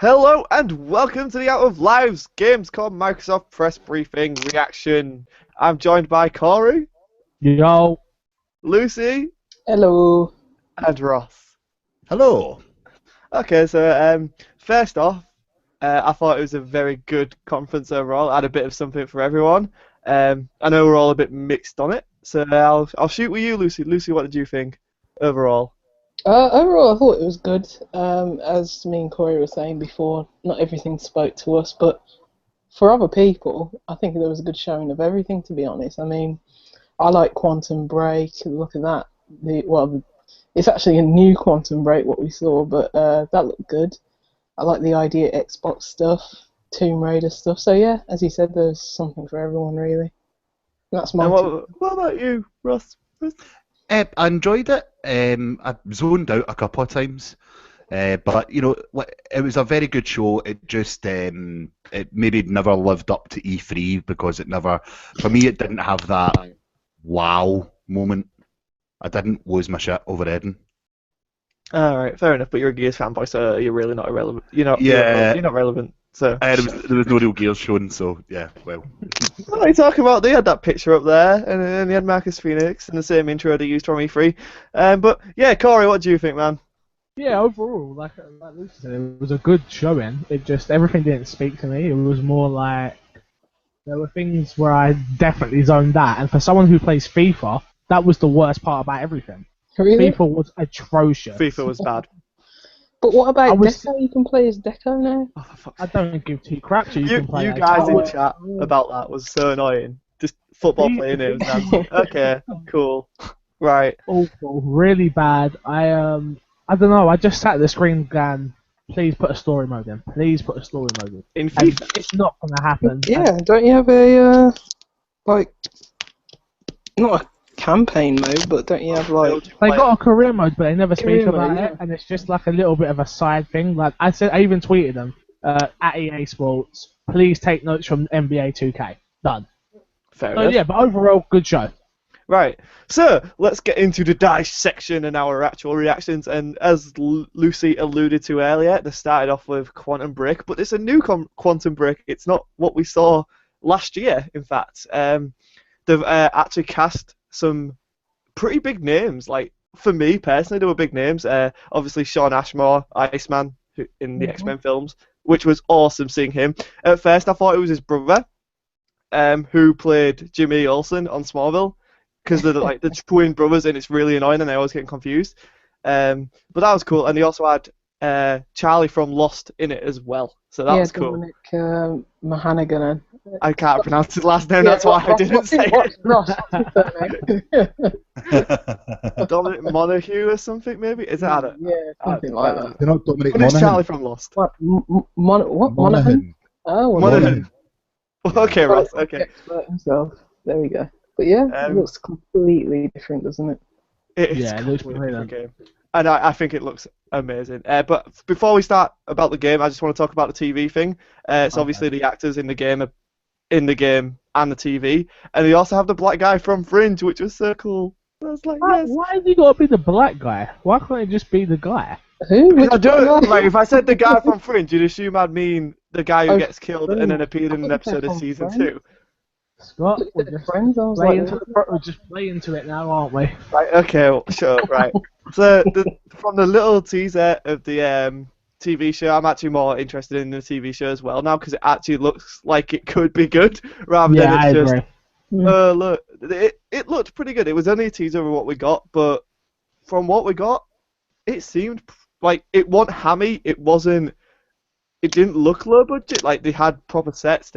Hello and welcome to the Out of Lives Gamescom Microsoft Press Briefing reaction. I'm joined by Corey, Yo, Lucy, Hello. and Ross. Hello. Okay, so first off, I thought it was a very good conference overall. Had a bit of something for everyone. I know we're all a bit mixed on it, so I'll shoot with you, Lucy. Lucy, what did you think overall? Overall, I thought it was good. As me and Corey were saying before, not everything spoke to us, but for other people, I think there was a good showing of everything, to be honest. I mean, I like Quantum Break. Look at that. It's actually a new Quantum Break, what we saw, but that looked good. I like the idea Xbox stuff, Tomb Raider stuff. So yeah, as you said, there's something for everyone, really. That's my And two. what about you, Ross? I enjoyed it. I zoned out a couple of times, but it was a very good show. It just it maybe never lived up to E3 because for me, it didn't have that wow moment. I didn't lose my shit over Eden. Alright, fair enough, but you're a Gears fanboy, so you're really not irrelevant. Yeah. You're not relevant, so... There was no real Gears shown, so yeah, well. What are you talking about? They had that picture up there, and then they had Marcus Phoenix, and the same intro they used from E3. But yeah, Corey, what do you think, man? yeah, overall, like Lucy said, it was a good showing. It just, everything didn't speak to me. It was more like, there were things where I definitely zoned out, and for someone who plays FIFA, that was the worst part about everything. Really? FIFA was atrocious. FIFA was bad. But what about was- Deco? You can play as Deco now? Oh, for fuck's I don't give two craps. You can play you as guys in Howard. chat about that was so annoying. Just football playing names. Okay, cool. Right. Awful, really bad. I don't know. I just sat at the screen going, please put a story mode in. Please put a story mode in. In And FIFA. it's not gonna happen. Yeah, don't you have a, not a campaign mode, but don't you have, They got a career mode, but they never speak Career about mode, it, yeah. and it's just like a little bit of a side thing. Like I said, I even tweeted them at EA Sports. Please take notes from NBA 2K. Done. Fair So enough. yeah, but overall, good show. Right. So let's get into the dissection and our actual reactions. And as Lucy alluded to earlier, they started off with Quantum Break, but it's a new Quantum Break. It's not what we saw last year. In fact, they've actually cast some pretty big names. Like for me personally, there were big names. Obviously, Sean Ashmore, Iceman, in the X-Men films, which was awesome seeing him. At first, I thought it was his brother, who played Jimmy Olsen on Smallville, because they're like the twin brothers, and it's really annoying, and I always get confused. But that was cool, and he also had Charlie from Lost in it as well, so that was cool. Dominic Mahanagan. I can't pronounce his last name, that's why I didn't say it. Ross. Dominic Monaghan or something, maybe? Is that it? Yeah, something like that. You're not Dominic But it's Monaghan. Charlie from Lost. What? What? Monaghan? Oh, well, Monaghan. Okay, Ross. Right, Okay. expert himself. There we go. But yeah, it looks completely different, doesn't it? It is Yeah, it looks completely different brilliant. game. And I think it looks amazing. But before we start about the game, I just want to talk about the TV thing. It's obviously the actors in the game and the TV. And they also have the black guy from Fringe, which was so cool. I was like, Why, yes. why have you got to be the black guy? Why can't it just be the guy? Who? Because Which I don't, one? like, if I said the guy from Fringe, you'd assume I'd mean the guy who Oh, gets killed and then appeared in an I think episode they're of from season Friends. 2. Scott, Looked we're at the just friends, I was play like, into we're just play into it now, aren't we? Right, okay, well, shut up, right. So, from the little teaser of the TV show, I'm actually more interested in the TV show as well now, because it actually looks like it could be good, rather Yeah, than I it's just, agree. look, it looked pretty good. It was only a teaser of what we got, but from what we got, it seemed like it wasn't hammy, it didn't look low budget, like they had proper sets,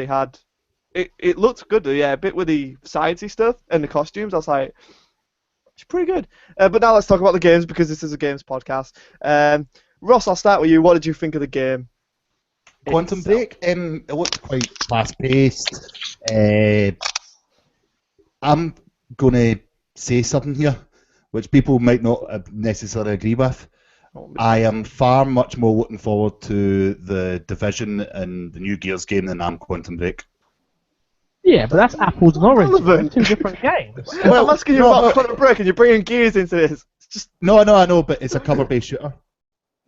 it looked good, yeah, a bit with the sciencey stuff and the costumes. I was like, it's pretty good. But now let's talk about the games, because this is a games podcast. Ross, I'll start with you. What did you think of the game? Quantum itself? Break, it looked quite fast-paced. I'm going to say something here, which people might not necessarily agree with. I am far much more looking forward to the Division and the new Gears game than I am Quantum Break. Yeah, but that's apples and oranges. They're Relevant. two different games. I'm asking you about Quantum Break, and you're bringing Gears into this. It's just No, I know, but it's a cover-based shooter.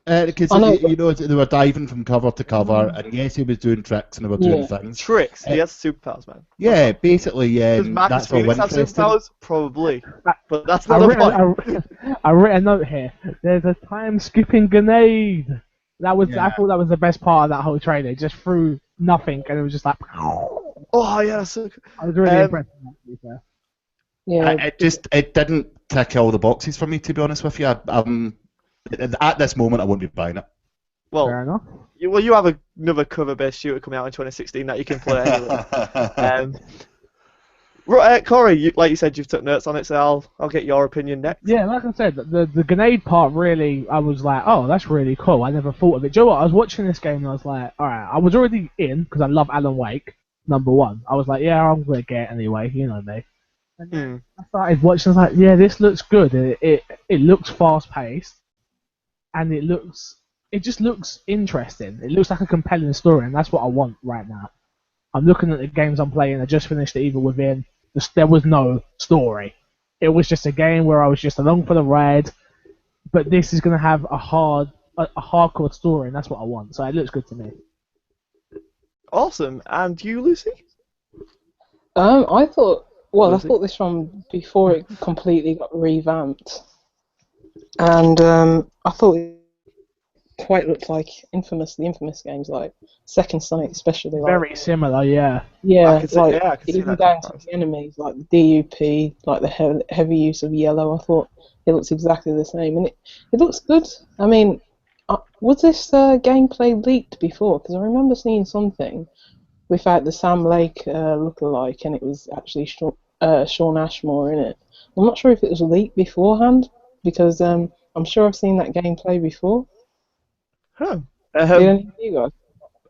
Because I know. you know they were diving from cover to cover, Mm. and yes, he was doing tricks and they were doing Yeah. things. Tricks. He has superpowers, man. Yeah, basically, yeah, Does and Marcus that's all Phoenix have interesting. superpowers? Probably. But that's I not the wrote, point. I wrote a note here. There's a time skipping grenade. That was I Yeah. thought that was the best part of that whole trailer. It just threw nothing, and it was just like. Oh, yeah, that's so cool. I was really Um, impressed with that, to be fair. Yeah. It didn't tick all the boxes for me, to be honest with you. At this moment, I won't be buying it. Well, Fair enough. you have another cover-based shooter coming out in 2016 that you can play anyway. Corey, like you said, you've took notes on it, so I'll get your opinion next. Yeah, like I said, the grenade part really, I was like, oh, that's really cool. I never thought of it. Do you know what? I was watching this game and I was like, alright, I was already in because I love Alan Wake, number one. I was like, yeah, I'm going to get it anyway, you know me. And then I started watching, I was like, yeah, this looks good. It looks fast paced and it just looks interesting. It looks like a compelling story, and that's what I want right now. I'm looking at the games I'm playing. I just finished the Evil Within. There was no story. It was just a game where I was just along for the ride. But this is going to have a hardcore story, and that's what I want. So it looks good to me. Awesome. And you, Lucy? I thought. Well, Was I it? thought this one before it completely got revamped, and I thought it quite looked like Infamous. The Infamous games, like Second Sight, especially. Like, Very similar, yeah. yeah, I can see even that down to comparison. the enemies, like the DUP, like the heavy use of yellow. I thought it looks exactly the same, and it looks good. I mean, was this gameplay leaked before? Because I remember seeing something without the Sam Lake lookalike, and it was actually Sean Ashmore in it. I'm not sure if it was leaked beforehand, because I'm sure I've seen that gameplay before. Huh. Did any of you guys?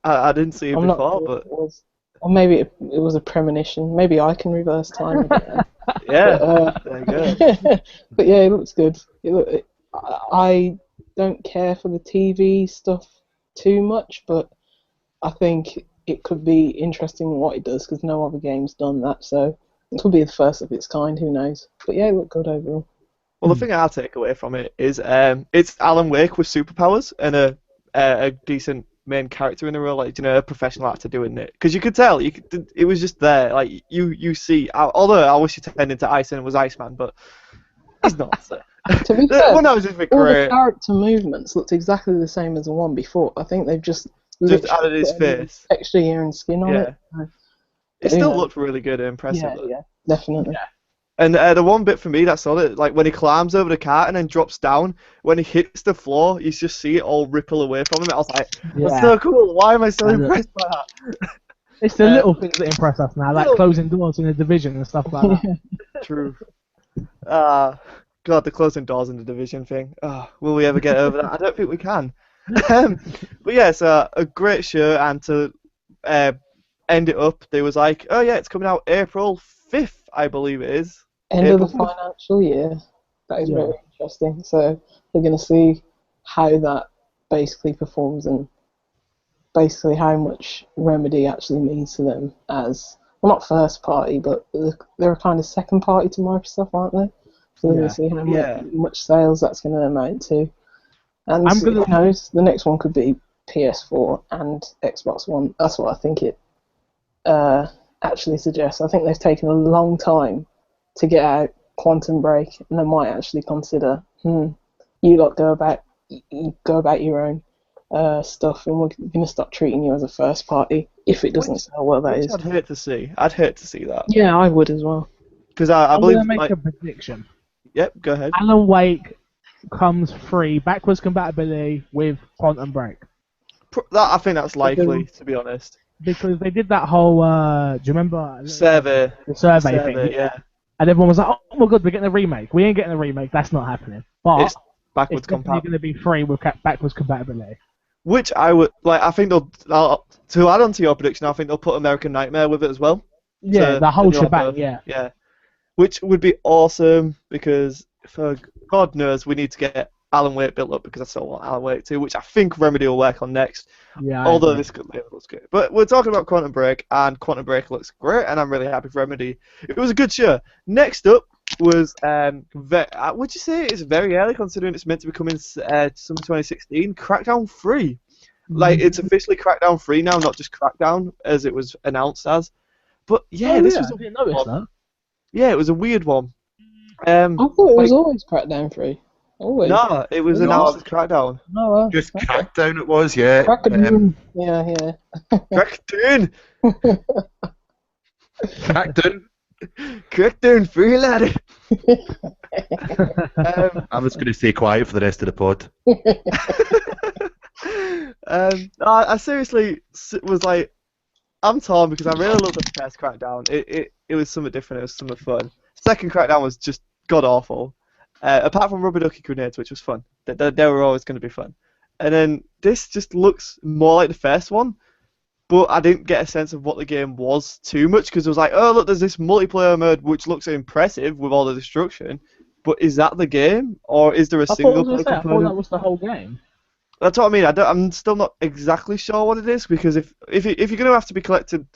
I didn't see it I'm not before, sure but if it was. Or maybe it was a premonition. Maybe I can reverse time. I don't know. yeah, But, there you go. but yeah, it looks good. I don't care for the TV stuff too much, but I think it could be interesting what it does because no other game's done that, so it could be the first of its kind. Who knows? But yeah, it looked good overall. Well, the thing I'll take away from it is it's Alan Wake with superpowers and a decent main character in the role, like a professional actor doing it. Because you could tell, it was just there. Like you see, although I wish he turned into Ice and it was Iceman, but he's not. So. To be fair, Well, no, it's just all the great. character movements looked exactly the same as the one before. I think they've just Just literally added his put a face. extra ear and skin on Yeah. it. It Who still knows? looked really good and impressive. Yeah, though. yeah, definitely. And the one bit for me that sold it, like when he climbs over the cart and then drops down, when he hits the floor, you just see it all ripple away from him. I was like, that's Yeah. so cool. Why am I so I know. impressed by that? It's the little things that impress us now, like little- closing doors in the division and stuff like that. True. God, the closing doors in the division thing. Will we ever get over that? I don't think we can. But yeah, it's a great show, and to end it up, they was like, oh yeah, it's coming out April 5th, I believe it is. End of the April 5th. financial year. That is Yeah. very interesting. So we're going to see how that basically performs and basically how much Remedy actually means to them as, well, not first party, but they're a kind of second party to Microsoft, aren't they? So we're going Yeah. to see how Yeah. much sales that's going to amount to. And I'm who gonna- knows, the next one could be PS4 and Xbox One. That's what I think it actually suggests. I think they've taken a long time to get out Quantum Break, and they might actually consider, you lot go about your own stuff, and we're going to stop treating you as a first party if it doesn't sell well. That Which is. I'd hate to see. I'd hate to see that. Yeah, I would as well. Because I I'm believe, gonna make like, a prediction. yep, go ahead. Alan Wake comes free, backwards compatibility with Quantum Break. I think that's likely, to be honest. Because they did that whole, do you remember? Survey. The survey thing. Yeah. And everyone was like, oh my god, we're getting a remake. We ain't getting a remake, that's not happening. But It's backwards it's definitely compatible. going to be free with backwards compatibility. Which I would, like, I think to add on to your prediction, I think they'll put American Nightmare with it as well. Yeah, So the whole they'll have shebang, both. yeah. Yeah. Which would be awesome, because for God knows we need to get Alan Wake built up, because I still want Alan Wake 2, which I think Remedy will work on next. Yeah. Although this looks good. But we're talking about Quantum Break, and Quantum Break looks great, and I'm really happy for Remedy. It was a good show. Next up, was would you say it's very early considering it's meant to be coming summer 2016? Crackdown 3. Like it's officially Crackdown 3 now, not just Crackdown as it was announced as. But yeah, this was I a didn't notice that. yeah, it was a weird one. I thought it Like was always Crackdown 3. Always. no, it was Really? announced as Crackdown. No, Just okay. Crackdown it was, yeah. Crackdown. Yeah. Crackdown, Crackdown. Crackdown 3, laddie. I'm just going to stay quiet for the rest of the pod. I seriously was like, I'm torn because I really loved the first Crackdown. It was something different. It was something fun. Second Crackdown was just god awful. Apart from rubber ducky grenades, which was fun. They were always going to be fun. And then this just looks more like the first one, but I didn't get a sense of what the game was too much because it was like, oh look, there's this multiplayer mode which looks impressive with all the destruction, but is that the game or is there a single player I thought component? that was the whole game. That's what I mean. I'm still not exactly sure what it is because if you're going to have to be connected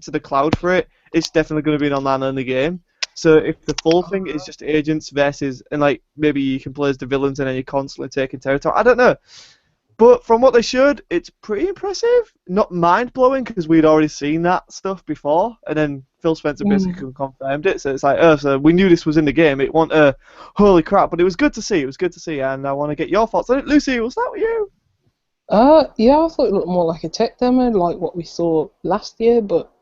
to the cloud for it, it's definitely going to be an online only game. So if the full thing is just agents versus and like maybe you can play as the villains and then you're constantly taking territory, I don't know. But from what they showed, it's pretty impressive. Not mind-blowing because we'd already seen that stuff before, and then Phil Spencer basically confirmed it. So it's like, oh, so we knew this was in the game. It wasn't holy crap, but it was good to see. It was good to see, and I want to get your thoughts on it. Lucy, was that with you? Yeah, I thought it looked more like a tech demo, like what we saw last year. But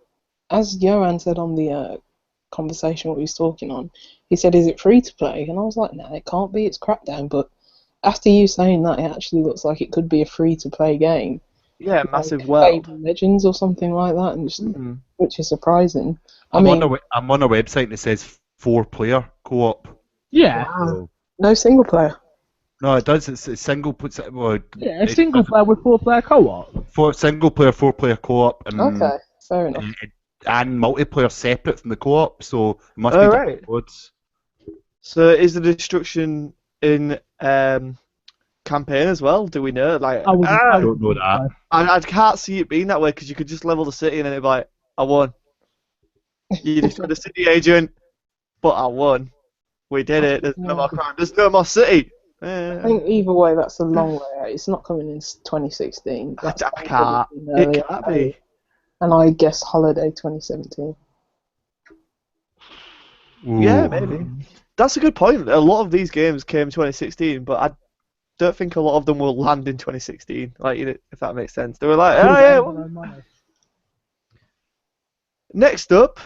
as Johan said on the conversation what he was talking on, he said, "Is it free to play?" And I was like, "No, it can't be. It's Crackdown." But after you saying that, it actually looks like it could be a free-to-play game. Yeah, massive like world. Fable Legends or something like that, and just, which is surprising. I'm on a website that says 4-player co-op. Yeah. Wow. No single player. No, it does. It's single. Well, Yeah, a single player with 4-player co-op. Single player, 4-player co-op, and Okay, fair enough. and multiplayer separate from the co-op. So it must Oh, be right. different modes. So is the destruction in campaign as well? Do we know? Like, I don't know that. I can't see it being that way because you could just level the city and then it'd be like, I won. You destroyed the city agent, but I won. We did it. There's no more crime. There's no more city. I think either way, that's a long way out. It's not coming in 2016. I That's can't. It can't be. And I guess holiday 2017. Yeah, maybe. That's a good point. A lot of these games came 2016, but I don't think a lot of them will land in 2016. Like, if that makes sense. They were like, oh yeah. Well. Next up,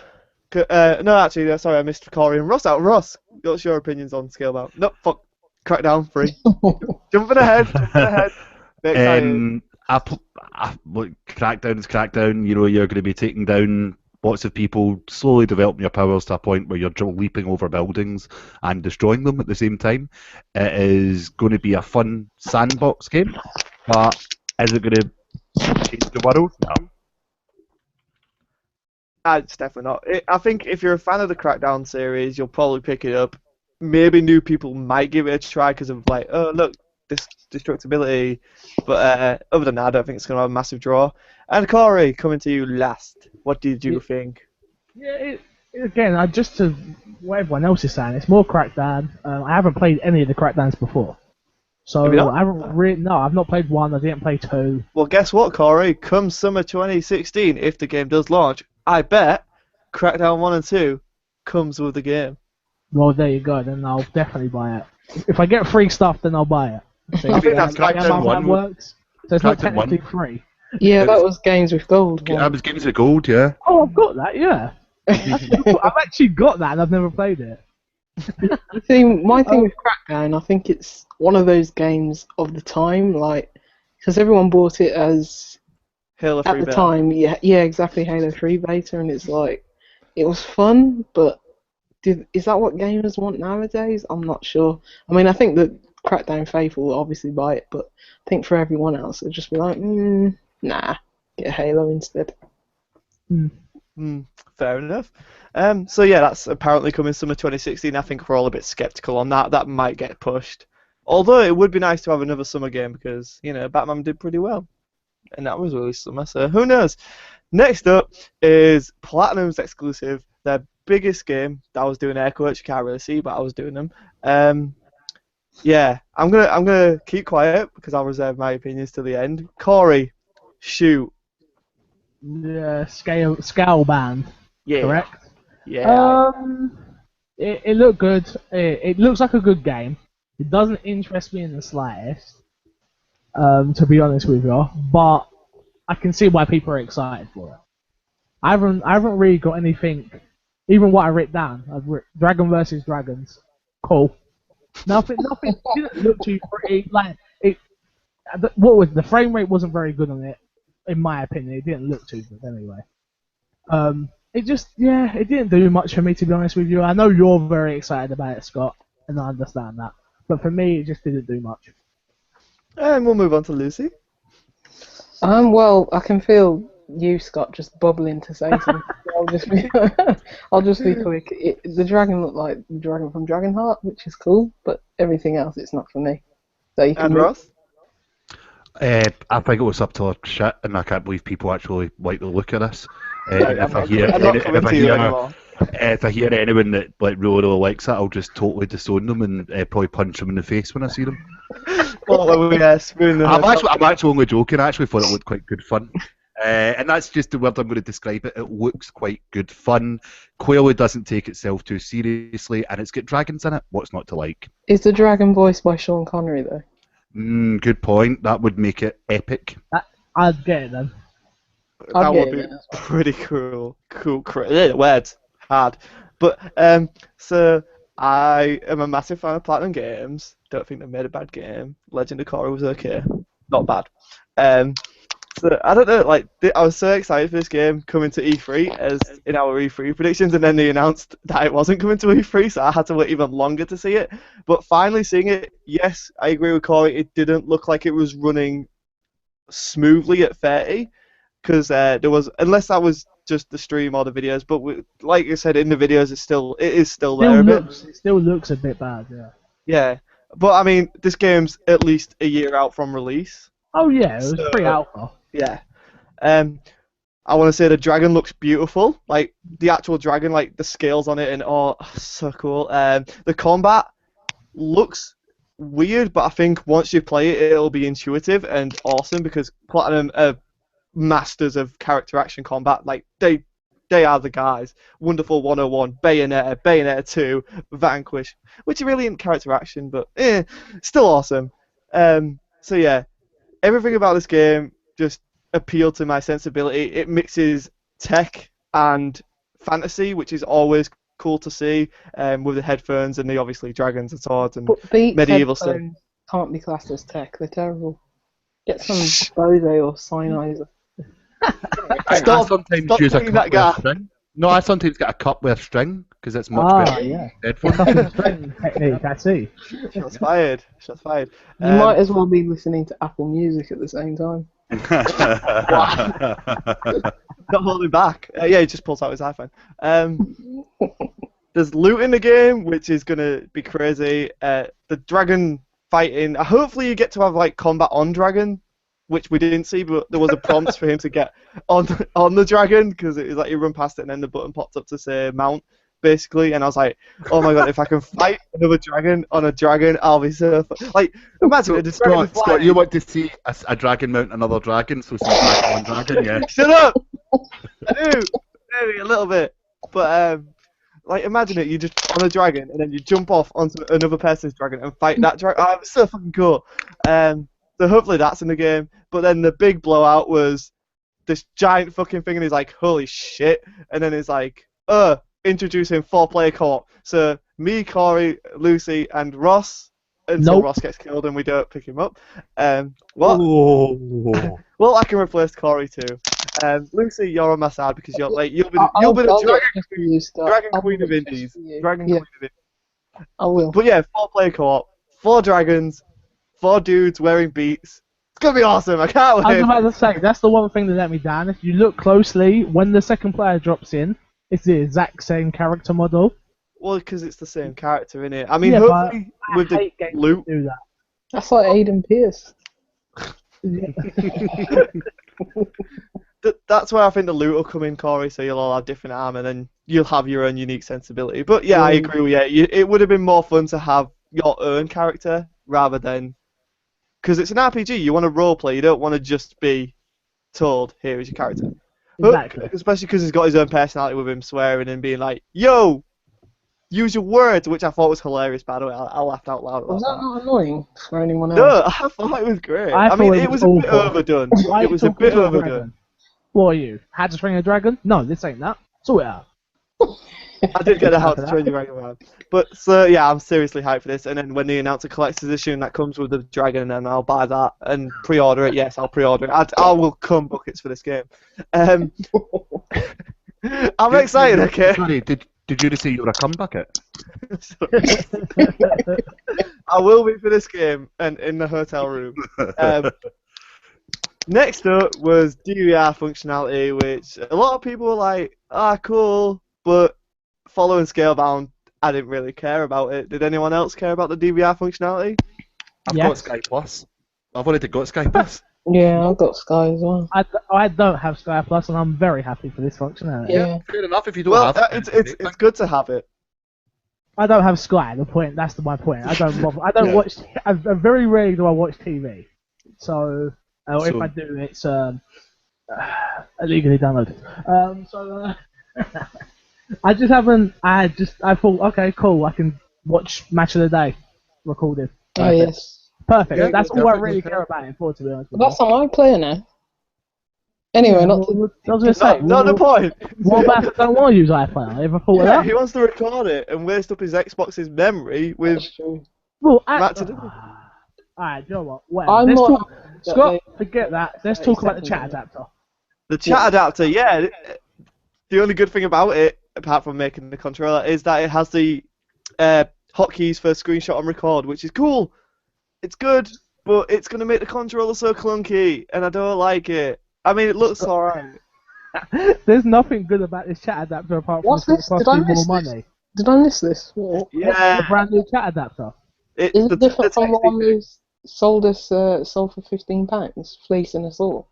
no, actually, sorry, I missed Corey and Ross out. Ross, what's your opinions on Scalebound? No, fuck, Crackdown 3. Jumping ahead. Look, Crackdown is Crackdown. You know, you're going to be taking down lots of people, slowly developing your powers to a point where you're leaping over buildings and destroying them at the same time. It is going to be a fun sandbox game, but is it going to change the world? No. It's definitely not. I think if you're a fan of the Crackdown series, you'll probably pick it up. Maybe new people might give it a try because of like, oh look, this destructibility. But other than that, I don't think it's going to have a massive draw. And Corey, coming to you last. What did you think? Yeah, again, just to what everyone else is saying, it's more Crackdown. I haven't played any of the Crackdowns before. So Have you not? I haven't no, I've not played 1, I didn't play 2. Well, guess what, Corey? Come summer 2016, if the game does launch, I bet Crackdown 1 and 2 comes with the game. Well, there you go, then I'll definitely buy it. If I get free stuff, then I'll buy it. So I think that's Crackdown 1 works. So it's not Crackdown technically 1. free. Yeah, that was Games with Gold. That was Games of Gold, yeah. Oh, I've got that, yeah. I've actually got that and I've never played it. See, my thing with Crackdown, I think it's one of those games of the time, like, because everyone bought it as Halo 3 at the beta. time, yeah, exactly, Halo 3 beta, and it's like, it was fun, but is that what gamers want nowadays? I'm not sure. I mean, I think that Crackdown faithful will obviously buy it, but I think for everyone else, it'd just be like, nah, get Halo instead. Fair enough. So yeah, that's apparently coming summer 2016. I think we're all a bit skeptical on that. That might get pushed. Although it would be nice to have another summer game because, you know, Batman did pretty well. And that was really summer, so who knows? Next up is Platinum's exclusive, their biggest game that I was doing air quotes. You can't really see, but I was doing them. Yeah, I'm gonna keep quiet because I'll reserve my opinions to the end. Corey, shoot. The scale band, Yeah. correct? Yeah. It looked good. It looks like a good game. It doesn't interest me in the slightest, to be honest with you. But I can see why people are excited for it. I haven't really got anything. Even what I wrote down, Dragon versus Dragons, cool. Nothing didn't look too pretty. Like it, what was the frame rate wasn't very good on it, in my opinion. It didn't look too good anyway. It just, yeah, it didn't do much for me, to be honest with you. I know you're very excited about it, Scott, and I understand that. But for me, it just didn't do much. And we'll move on to Lucy. Well, I can feel you, Scott, just bubbling to say something. I'll just be quick. The dragon looked like the dragon from Dragonheart, which is cool, but everything else, it's not for me. So you can And Ross? I think it was up to our shit, and I can't believe people actually like the look of this. I'm not coming to you anymore. If I hear anyone that really likes it, I'll just totally disown them and probably punch them in the face when I see them. Well, spoon I'm actually only joking. I actually thought it looked quite good fun. And that's just the word I'm going to describe it. It looks quite good fun. Clearly doesn't take itself too seriously, and it's got dragons in it. What's not to like? Is the dragon voiced by Sean Connery, though? Good point. That would make it epic. I'd get it then. That would be pretty cool. Words. Hard. But, so, I am a massive fan of Platinum Games. Don't think they made a bad game. Legend of Korra was okay. Not bad. So, I don't know, I was so excited for this game coming to E3 as in our E3 predictions, and then they announced that it wasn't coming to E3, so I had to wait even longer to see it. But finally seeing it, yes, I agree with Corey, it didn't look like it was running smoothly at 30, because there was, unless that was just the stream or the videos, but like I said, in the videos, it is still there a bit. It still looks a bit bad, yeah. Yeah, but I mean, this game's at least a year out from release. Oh yeah, it was pre-alpha. Yeah. I want to say the dragon looks beautiful. Like, the actual dragon, like, the scales on it, and so cool. The combat looks weird, but I think once you play it, it'll be intuitive and awesome, because Platinum are masters of character action combat. Like, they are the guys. Wonderful 101, Bayonetta 2, Vanquish, which really isn't character action, but still awesome. So yeah, everything about this game just appealed to my sensibility. It mixes tech and fantasy, which is always cool to see, with the headphones and the obviously dragons and swords and medieval stuff. Can't be classed as tech. They're terrible. Get some Bose or Sennheiser. I sometimes use a cup with a string. No, I sometimes get a cup with a string because it's much better. Yeah. Headphones. String technique, I see. Shots fired. You might as well be listening to Apple Music at the same time. Not holding back. Yeah, he just pulls out his iPhone. There's loot in the game, which is gonna be crazy. The dragon fighting. Hopefully, you get to have like combat on dragon, which we didn't see, but there was a prompt for him to get on the dragon, because it was like you run past it and then the button popped up to say mount, basically. And I was like, oh my god, if I can fight another dragon on a dragon, I'll be so like. Imagine it. Scott, you want to see a dragon mount another dragon, so see dragon on dragon, yeah. Shut up! I do, maybe a little bit, but like imagine it, you just on a dragon and then you jump off onto another person's dragon and fight that dragon. Oh, it was so fucking cool. So hopefully that's in the game. But then the big blowout was this giant fucking thing, and he's like, holy shit. And then he's like, introducing 4-player co-op. So me, Corey, Lucy, and Ross, until Ross gets killed and we don't pick him up. What? Well, I can replace Corey too. Lucy, you're on my side because you'll be the Dragon Queen of Indies. Dragon Queen of Indies. I will. But yeah, 4-player co-op, 4 dragons, 4 dudes wearing beats. It's gonna be awesome. I can't wait. I was about to say, that's the one thing that let me down. If you look closely, when the second player drops in, it's the exact same character model. Well, because it's the same character, innit? I mean, yeah, hopefully with the loot. Do that. That's like Aiden Pierce. that's where I think the loot will come in, Corey. So you'll all have different armor, and then you'll have your own unique sensibility. But yeah, I agree with you. It would have been more fun to have your own character rather than because it's an RPG. You want to roleplay. You don't want to just be told, "Here is your character." Exactly. But, especially because he's got his own personality with him swearing and being like, "Yo, use your words," which I thought was hilarious. By the way, I laughed out loud about Was that that. not annoying for anyone else? No, I thought it was great. I I mean, thought it it was was a bit awful. overdone. Why It was a bit talking to overdone. dragon? What are you? How to Train a Dragon? No, this ain't that. Sort it out. I did get a How to For that. Train Your Dragon one. But so yeah, I'm seriously hyped for this. And then when they announce a collector's edition that comes with the dragon, then I'll buy that and pre-order it. Yes, I'll pre-order it. I will come buckets for this game. I'm excited. Okay. Sorry, did you just say you were a cum bucket? I will be for this game and in the hotel room. Next up was DVR functionality, which a lot of people were like, cool, but following Scalebound, I didn't really care about it. Did anyone else care about the DVR functionality? I've Yes. got Sky Plus. I've already got Sky Plus. Yeah, I've got Sky as well. I don't have Sky Plus, and I'm very happy for this functionality. Yeah. Fair enough if you don't Well, have it. it's good to have it. I don't have Sky. That's my point. I don't bother. I don't Yeah. watch. I very rarely do I watch TV. So, if So- I do, it's illegally downloaded. I just haven't. I thought, okay, cool. I can watch Match of the Day recorded. Oh, Perfect. yes. Perfect. Yeah, That's all I perfect, really perfect. care about it for, to be honest with That's on iPlayer now. Anyway, not to... I was going to say, Not the point. what about if I don't want to use iPlayer? Ever thought Yeah, of he that? wants to record it and waste up his Xbox's memory with That's true. Well, Match of the Day. Alright, do you know what? Whatever. I'm Let's not talk. happy that Scott, they- forget that. Let's 30 talk about the chat seconds. adapter. The chat adapter. Yeah, the only good thing about it, apart from making the controller, is that it has the hotkeys for screenshot and record, which is cool. It's good, but it's going to make the controller so clunky, and I don't like it. I mean, it looks alright. There's nothing good about this chat adapter apart from What's it's this? gonna Did cost I you more miss this? money. Did I miss this? What? The Yeah, brand new chat adapter. Is the it different from the texting one thing. who sold for £15, fleecing us all?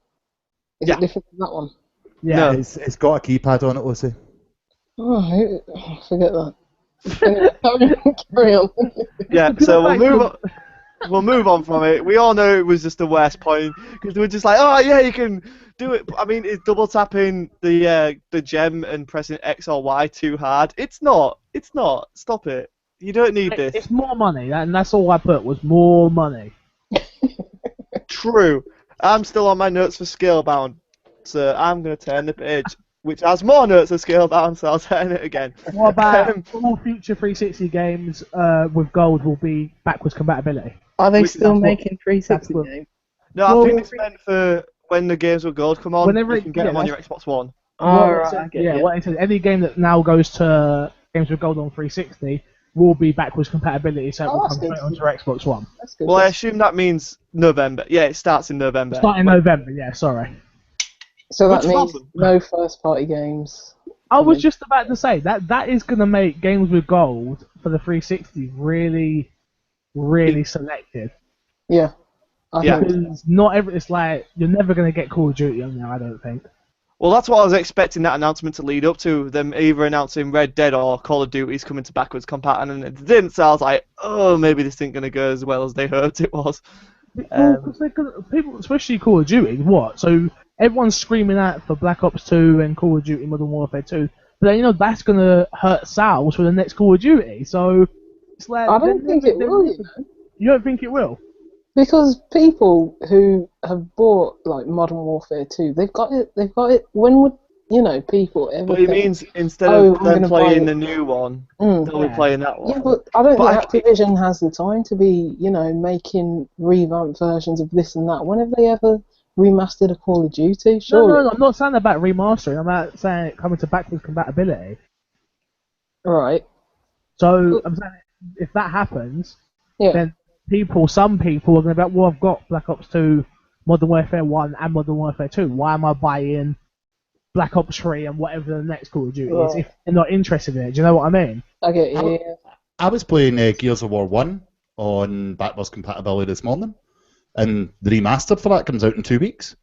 Is Yeah. it different from that one? Yeah. No. It's got a keypad on it, Lucy. Oh, forget that. Anyway, carry on. Yeah, People so we'll like move to- on. We'll move on from it. We all know it was just the worst point because they were just like, oh yeah, you can do it. I mean, is double tapping the gem and pressing X or Y too hard? It's not. It's not. Stop it. You don't need this. It's more money, and that's all I put was more money. True. I'm still on my notes for Scalebound, so I'm gonna turn the page, which has more notes of Scalebound, so I'll turn it again. What about Um, all future 360 games with gold will be backwards compatibility? Are they Which- still that's what- making 360 that's what- games? No, Well, I think it's meant for when the games with gold come on. Whenever you it- can get yeah, them on your Xbox One. Oh, What it right, says- I get yeah, you. what it says, any game that now goes to games with gold on 360 will be backwards compatibility, so it Oh, will that's come good. straight onto your Xbox One. That's good. Well, I That's- assume that means November. Yeah, it starts in November. Starting November, yeah, sorry. So that Which is means awesome. no first-party games. I was Mhm. just about to say that is going to make games with gold for the 360 really, really selected. Yeah. I Yeah. think. Because not every, it's like you're never going to get Call of Duty on there. I don't think. Well, that's what I was expecting that announcement to lead up to. Them either announcing Red Dead or Call of Duty's coming to backwards compat, and it didn't. So I was like, oh, maybe this ain't gonna go as well as they hoped it was. Well, 'cause people, especially Call of Duty, what? So everyone's screaming out for Black Ops 2 and Call of Duty Modern Warfare 2, but then that's going to hurt sales for the next Call of Duty. So it's like I don't think it will, you know. You don't think it will? Because people who have bought like Modern Warfare 2, they've got it. They've got it. When would people ever? But it think, means instead "Oh, of I'm them gonna buy playing it." the new one, Mm. they'll Yeah. be playing that one. Yeah, but I don't But think Activision has the time to be, making revamped versions of this and that. When have they ever remastered a Call of Duty? Surely. No, I'm not saying about remastering. I'm about saying it coming to backwards compatibility. Right. So I'm saying if that happens, Yeah. then some people are going to be like, well, I've got Black Ops 2, Modern Warfare 1, and Modern Warfare 2. Why am I buying Black Ops 3 and whatever the next Call of Duty is Right. if they're not interested in it? Do you know what I mean? I get you. Yeah. I was playing Gears of War 1 on backwards compatibility this morning, and the remaster for that comes out in 2 weeks.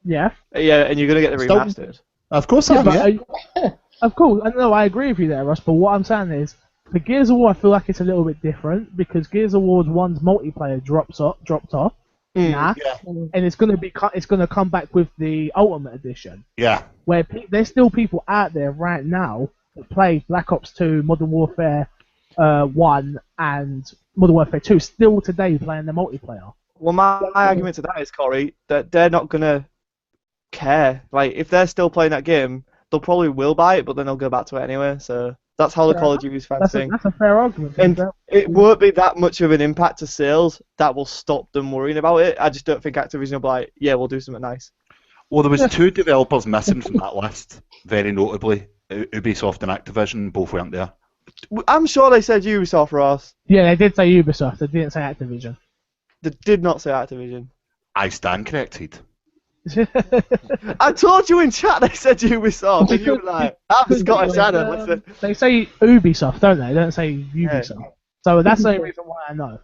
Yeah. Yeah, and you're gonna get the Still- remastered. Of course I am. But, Yeah. of course, I know I agree with you there, Russ. But what I'm saying is, for Gears of War, I feel like it's a little bit different because Gears of War 1's multiplayer dropped off. Nah, Yeah. and it's gonna come back with the Ultimate Edition, Yeah. where there's still people out there right now that play Black Ops 2, Modern Warfare 1, and Modern Warfare 2 still today playing the multiplayer. Well, my argument to that is, Corey, that they're not gonna care. Like, if they're still playing that game, they'll probably will buy it, but then they'll go back to it anyway. So that's how the Fair Call of Duty fans think. That's a fair argument. And it won't be that much of an impact to sales that will stop them worrying about it. I just don't think Activision will be like, yeah, we'll do something nice. Well, there was 2 developers missing from that list, very notably. Ubisoft and Activision both weren't there. I'm sure they said Ubisoft, Ross. Yeah, they did say Ubisoft. They didn't say Activision. They did not say Activision. I stand corrected. I told you in chat they said Ubisoft, and you were like, I'm Scottish, I don't listen. They say Ubisoft, don't they? They don't say Ubisoft. So that's the only reason why I know.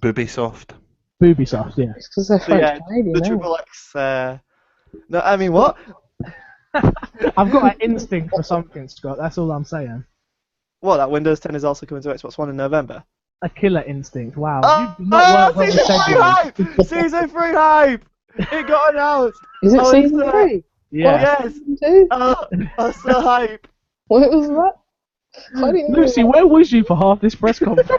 Bubisoft. Ubisoft, yeah. It's because they're So, French yeah, Canadian. the aren't Triple X. No, I mean, what? I've got an instinct for something, Scott. That's all I'm saying. What, that Windows 10 is also coming to Xbox One in November? A killer instinct. Wow. Oh, You did not work when we Season said 3 you would. hype! Season 3 hype! It got announced! they? Is it Oh, season it's, 3? Yeah. Yes! Season 2? I'm so hype! What was that? I didn't know Lucy, where was you for half this press conference?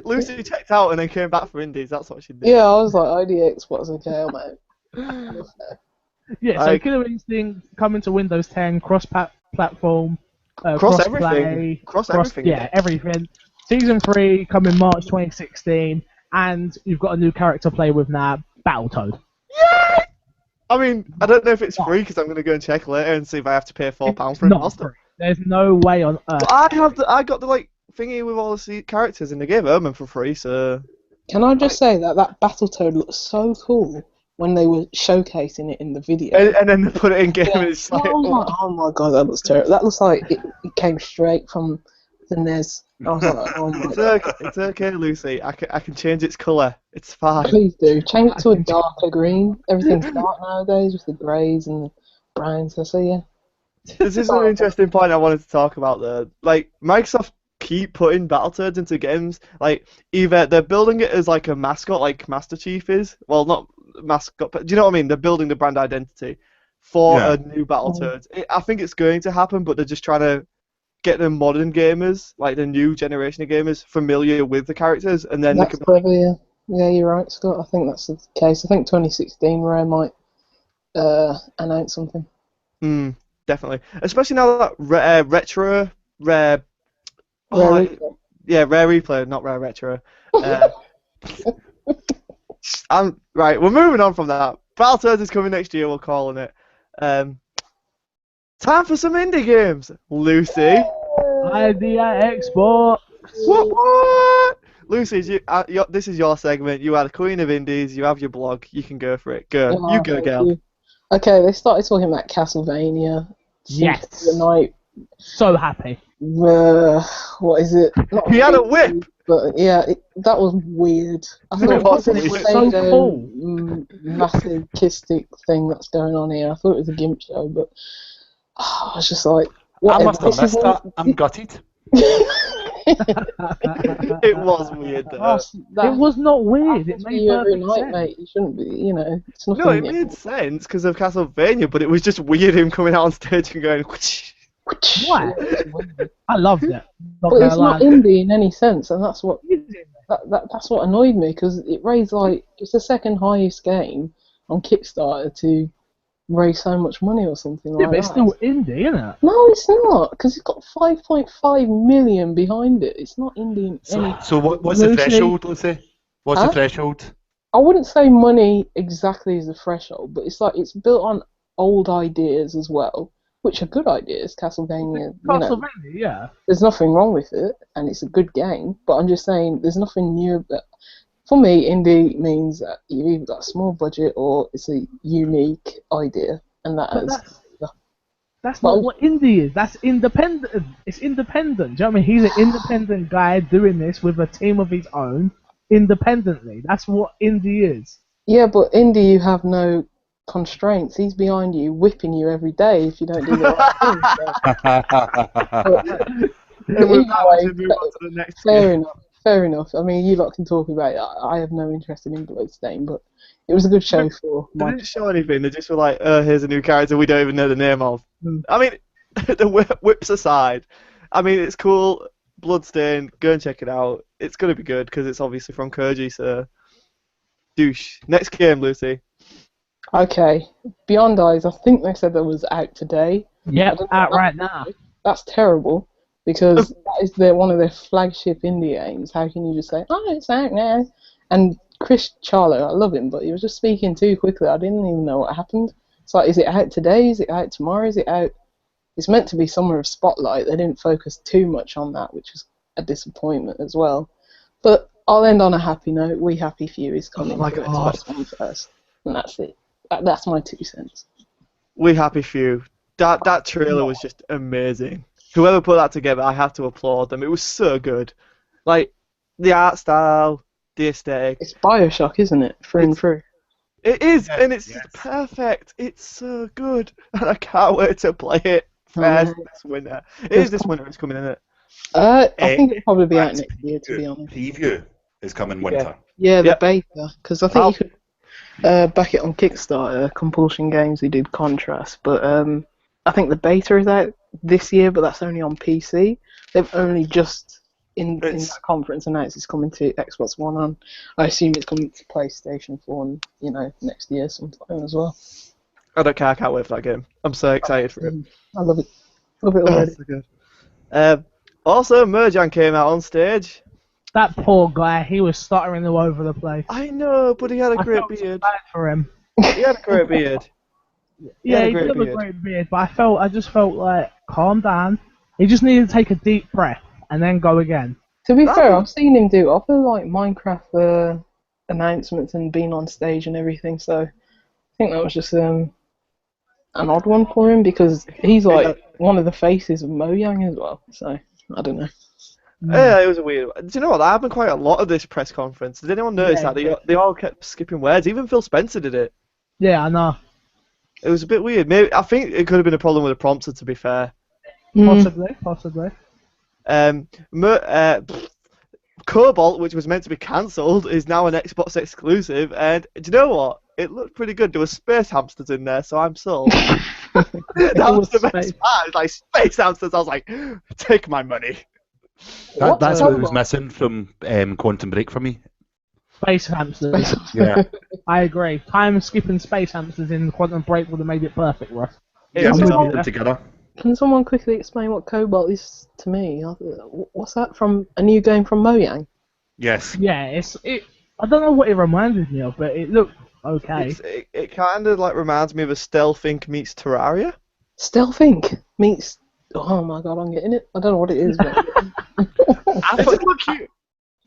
Lucy checked out and then came back for Indies, that's what she did. Yeah, I was like, IDX, what's okay, mate? Yeah, so Like- Killer Instinct coming to Windows 10, cross-platform, Cross cross-play, everything. Cross everything. Yeah, everything. Season 3 coming March 2016, and you've got a new character to play with now, Battletoad. Yay! I mean, I don't know if it's free because I'm going to go and check later and see if I have to pay £4 It's for it. not free. There's no way on earth. But I got the like thingy with all the characters and they gave Erman for free, so Can I just say that Battletoad looked so cool when they were showcasing it in the video? and then they put it in game and it's I like, was like, oh my god, that looks terrible. That looks like it came straight from the NES. I was like, oh my it's god. okay, it's okay, Lucy. I can change its colour. It's fine. Please do. Change it to a darker green. Everything's dark nowadays with the greys and the browns. So yeah. This is an interesting point I wanted to talk about though. Like Microsoft keep putting Battletoads into games. Like either they're building it as like a mascot, like Master Chief is. Well, not mascot, but do you know what I mean? They're building the brand identity for Yeah. a new Battletoads. I think it's going to happen, but they're just trying to get the modern gamers, like the new generation of gamers, familiar with the characters, and then they That's can. probably, yeah, you're right, Scott. I think that's the case. I think 2016 Rare might announce something. Definitely, especially now that Rare Rare Replay, not Rare Retro. I'm right. We're moving on from that. Battletoads is coming next year. We're calling it. Time for some indie games, Lucy. Idea Export. What? Lucy, this is your segment. You are the queen of indies. You have your blog. You can go for it. Go. Oh, You go, girl. Okay, they started talking about Castlevania. Yes. The night. So happy. What is it? Not He had a really, whip. But yeah, that was weird. I It thought was it was weird. a So pseudo, cool. masochistic thing that's going on here. I thought it was a gimp show, but I was just like, I whatever. must have This missed is that. I'm gutted. It was weird though. It was not weird. It happens to made you every perfect night, sense. mate. You shouldn't be, it's nothing. No, it made sense because of Castlevania, but it was just weird him coming out on stage and going. Why? I loved it. Not But gonna it's not lie. indie in any sense, and that's what that's what annoyed me, because it raised it's the second highest game on Kickstarter to raise so much money or something Yeah, like but that. it's still indie, isn't it? No, it's not, because it's got 5.5 million behind it. It's not indie in any. So what's the Lucy- threshold, Lucy? What's Huh? the threshold? I wouldn't say money exactly is the threshold, but it's built on old ideas as well, which are good ideas. Castlevania, Castlevania, yeah. there's nothing wrong with it, and it's a good game. But I'm just saying, there's nothing new. For me, indie means that you've either got a small budget or it's a unique idea, and that But is. that's Well- not what indie is. That's independent. It's independent. Do you know what I mean? He's an independent guy doing this with a team of his own, independently. That's what indie is. Yeah, but Indy, you have no constraints. He's behind you, whipping you every day if you don't do the right thing. So, And with either that, we way, should move on to the next fair game. enough. Fair enough. I mean, you lot can talk about it. I have no interest in Bloodstain, but it was a good show for They my. didn't show anything. They just were like, here's a new character we don't even know the name of. Mm. I mean, the whips aside, I mean, it's cool. Bloodstain, go and check it out. It's going to be good because it's obviously from Koji, so... Douche. Next game, Lucy. Okay, Beyond Eyes. I think they said that was out today. Yep, out right now. That's terrible because that is one of their flagship indie games. How can you just say, "Oh, it's out now"? And Chris Charlo, I love him, but he was just speaking too quickly. I didn't even know what happened. It's like, is it out today? Is it out tomorrow? Is it out? It's meant to be somewhere of spotlight. They didn't focus too much on that, which was a disappointment as well. But I'll end on a happy note. We Happy Few is coming. Oh my for God. Xbox One first, and that's it. That's my 2 cents. We Happy Few. That trailer was just amazing. Whoever put that together, I have to applaud them. It was so good. Like, the art style, the aesthetic. It's Bioshock, isn't it? Through and through. It is, Yes, and it's yes. just perfect. It's so good. And I can't wait to play it first this winter. It is this winter it's coming, isn't it? I think it'll probably be out That's next year, to be honest. Preview is coming winter. Yeah, the Yep. beta, because I think you could back it on Kickstarter. Compulsion Games, who did Contrast, but I think the beta is out this year, but that's only on PC. They've only just in that conference announced it's coming to Xbox One, and I assume it's coming to PlayStation 4, and, next year sometime as well. I don't care. I can't wait for that game. I'm so excited for it. I love it. Love it Oh, already. so good. Also, Merjan came out on stage. That poor guy, he was stuttering all over the place. I know, but he had a I great felt so beard. bad for him. He had a great beard. Yeah, had a he great did have a beard. great beard, but I just felt like, calm down. He just needed to take a deep breath and then go again. To be That fair, was- I've seen him do other like Minecraft announcements and being on stage and everything. So I think that was just an odd one for him because he's like one of the faces of Mojang as well. So I don't know. Yeah, it was a weird. Do you know what? That happened quite a lot of this press conference. Did anyone notice Yeah, that? They all kept skipping words. Even Phil Spencer did it. Yeah, I know. It was a bit weird. Maybe I think it could have been a problem with the prompter. To be fair, Possibly. Cobalt, which was meant to be cancelled, is now an Xbox exclusive. And do you know what? It looked pretty good. There were space hamsters in there, so I'm sold. That was the best Space. part. It's like space hamsters. I was like, take my money. That's what was missing from Quantum Break for me. Space hamsters. Yeah. I agree. Time skipping space hamsters in Quantum Break would have made it perfect, Russ. Yeah, I'm just with put you them there. together. Can someone quickly explain what Cobalt is to me? What's that from? A new game from Mojang? Yes. Yeah, I don't know what it reminded me of, but it looked okay. It kind of like reminds me of a Stealth Inc. meets Terraria. Stealth Inc. meets. Oh my god, I'm getting it. I don't know what it is, but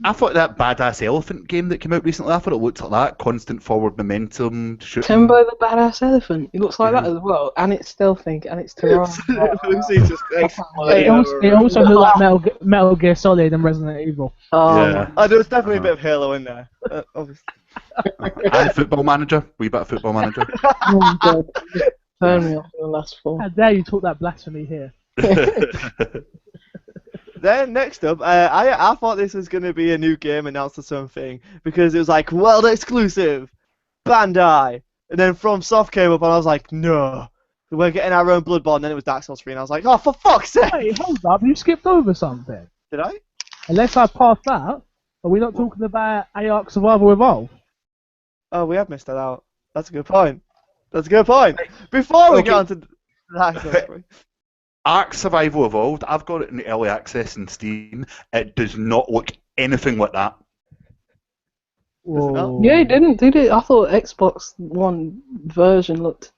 I thought that badass elephant game that came out recently, I thought it looked like that. Constant forward momentum. Shooting. Tembo the Badass Elephant. It looks like that as well, and it's Stealth Inc. and it's Terraria. Lucy's just exploding. It also looked like Metal Gear Solid and Resident Evil. Yeah. Oh, there was definitely a bit of Halo in there. Obviously. And Football Manager. Wee bit of Football Manager. Oh my god. Turn me off in the last four. How dare you talk that blasphemy here? Then next up, I thought this was going to be a new game announced or something because it was like world exclusive, Bandai, and then FromSoft came up and I was like, no, we're getting our own Bloodborne. And then it was Dark Souls 3 and I was like, oh, for fuck's sake! Hey, hold up, you skipped over something. Did I? Unless I passed that, are we not talking about Ark Survival Evolved? Oh, we have missed that out. That's a good point. Before we get on to Dark Souls 3. Ark Survival Evolved, I've got it in early access in Steam. It does not look anything like that. Whoa. Yeah, it didn't, did it? I thought Xbox One version looked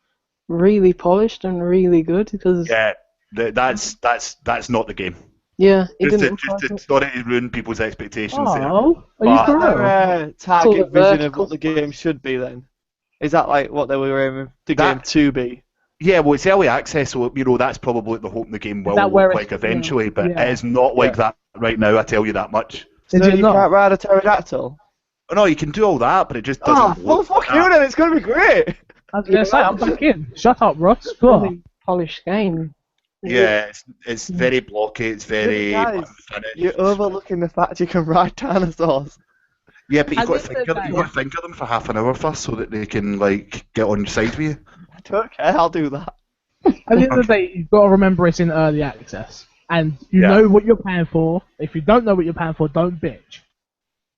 really polished and really good because Yeah, that's not the game. yeah, it Just didn't to, look just like to, sorry to ruin people's expectations there. Oh, are But- you for real? Their target Sort of vision of vertical. what the game should be then? Is that like what they were aiming the That- game to be? Yeah, well, it's early access, so that's probably the hope the game will that where look it's- like eventually, but yeah. it is not like that right now. I tell you that much. So Is it you not? can't ride a pterodactyl? Oh, no, you can do all that, but it just Ah, doesn't well, look fuck like you that. then. It's gonna be great. I was going to say, I'm back in. Shut up, Ross. Go on. Fully polished game. Yeah, it's very blocky, it's Yeah, but very guys, you're unfinished. overlooking the fact you can ride dinosaurs. Yeah, but At the end of the you've day- got to finger them for half an hour first so that they can like get on your side with you. I don't care. I'll do that. At the end of the day, you've got to remember it's in early access. And you Yeah. know what you're paying for. If you don't know what you're paying for, don't bitch.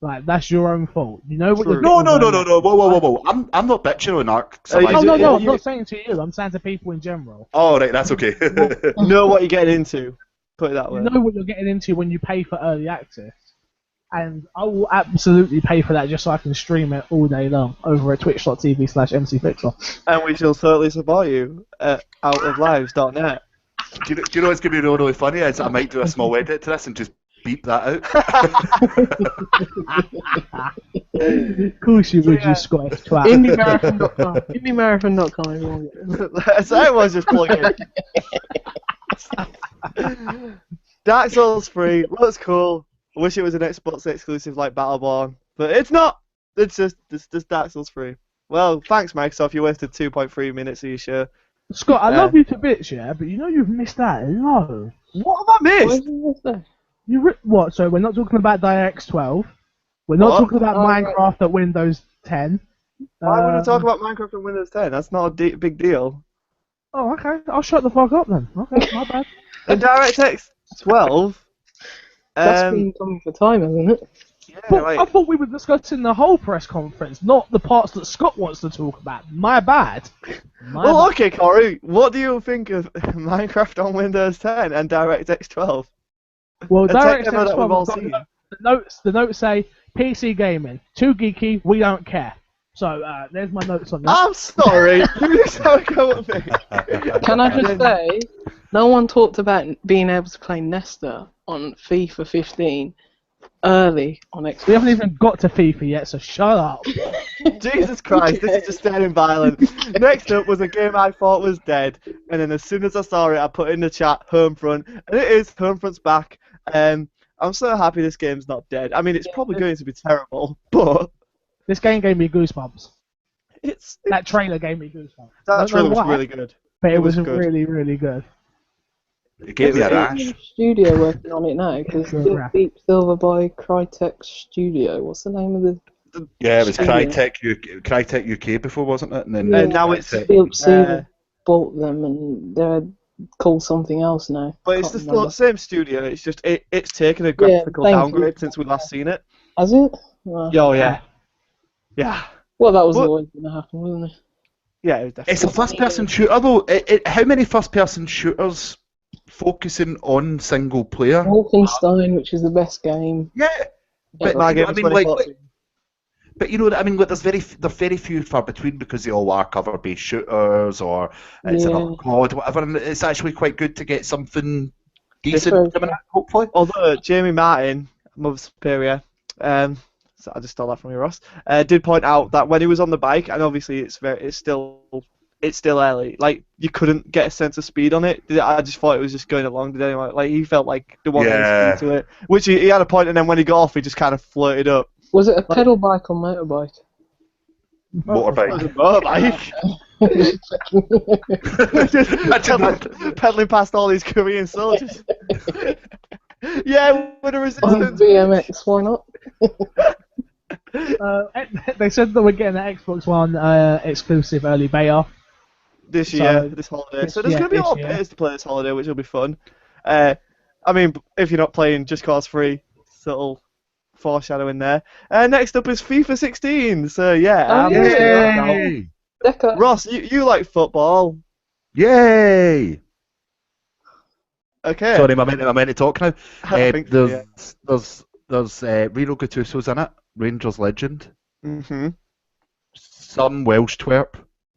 Like, that's your own fault. You know what True. you're No, getting no, with no, early no, no. Whoa. I'm not bitching on Ark Oh, you Oh, do- no, Survival. I'm you- not saying to you. I'm saying to people in general. Oh, right, that's okay. You know what you're getting into. Put it that You way. know what you're getting into when you pay for early access. And I will absolutely pay for that just so I can stream it all day long over at twitch.tv/mcfixer. And we shall certainly support you at outoflives.net. Do you know what's going to be really, really funny is I might do a small edit to this and just beep that out. Of course you would, Yeah. you Scottish twat. IndieMarathon.com. IndieMarathon.com, everyone. So everyone's just plugging. Dark Souls 3 looks cool. I wish it was an Xbox exclusive like Battleborn, but it's not. It's just Dark Souls 3. Well, thanks Microsoft. You wasted 2.3 minutes of your show. Scott, I love you to bits, yeah, but you know you've missed out a lot. What have I What missed? is this there? What? So we're not talking about DirectX 12. We're not What? talking about Oh, right. Minecraft at Windows 10. Why would we Um, talk about Minecraft on Windows 10? That's not a big deal. Oh, okay. I'll shut the fuck up then. Okay, my bad. And DirectX 12. That's been coming for time, hasn't it? Yeah, But like, I thought we were discussing the whole press conference, not the parts that Scott wants to talk about. My bad. well, okay, Corey. What do you think of Minecraft on Windows 10 and DirectX 12? Well, A tech demo DirectX that 12 we've all has got seen. the notes say PC gaming, too geeky, we don't care. So there's my notes on that. I'm sorry. You just have a go at me. Can I just say, no one talked about being able to play Nesta on FIFA 15 early on Xbox. We haven't even got to FIFA yet, so shut up. Jesus Christ, this is just turning violent. Next up was a game I thought was dead, and then as soon as I saw it, I put in the chat Homefront, and it is. Homefront's back. I'm so happy this game's not dead. I mean, it's probably going to be terrible, but This game gave me goosebumps. it's That trailer gave me goosebumps. that I don't know trailer was why, really good. but it it was was good. really, really good. It gave me a It's rash. in Studio working on it now because Good Deep Silver by Crytek Studio. What's the name of the? Yeah, it was Studio. Crytek UK before, wasn't it? And then Yeah. now it's Deep Silver Uh, bought them and they're called something else now. but it's Can't the remember. same studio. It's just it's taken a graphical thank you. downgrade since we last seen it. Has it? Well, Oh yeah, yeah, well, that was What? always going to happen, wasn't it? yeah. It was definitely. It's a first-person shooter, though. How many first-person shooters focusing on single player? Wolfenstein, which is the best game. Yeah, but my you know game what I was mean, like, 2014. but you know what I mean. Like, they're very few and far between because they all are cover-based shooters or it's Yeah. another COD, whatever. And it's actually quite good to get something very decent coming out, hopefully. Although Jamie Martin, Mother Superior, so I just stole that from you, Ross, did point out that when he was on the bike, and obviously it's still early, like you couldn't get a sense of speed on it. I just thought it was just going along. Did anyone like he felt like there wasn't any speed to it, which he had a point, and then when he got off, he just kind of floated up. Was it a pedal bike or motorbike? Motorbike. Motorbike. Just pedaling past all these Korean soldiers. Yeah, with a On resistance. BMX, why not? They said that we're getting an Xbox One exclusive early beta. This So- year, this holiday. So there's yeah, going to be a lot of this year. players to play this holiday, which will be fun. I mean, if you're not playing Just Cause 3, subtle foreshadowing there. Next up is FIFA 16. So yeah, Oh, I'm yeah. missing out now. Yay! Deco. Ross, you like football? Yay! Okay. Sorry, am I meant to talk now? I think so, yeah. There's Rino Gattuso's in it, Rangers legend. Mhm. Some Welsh twerp.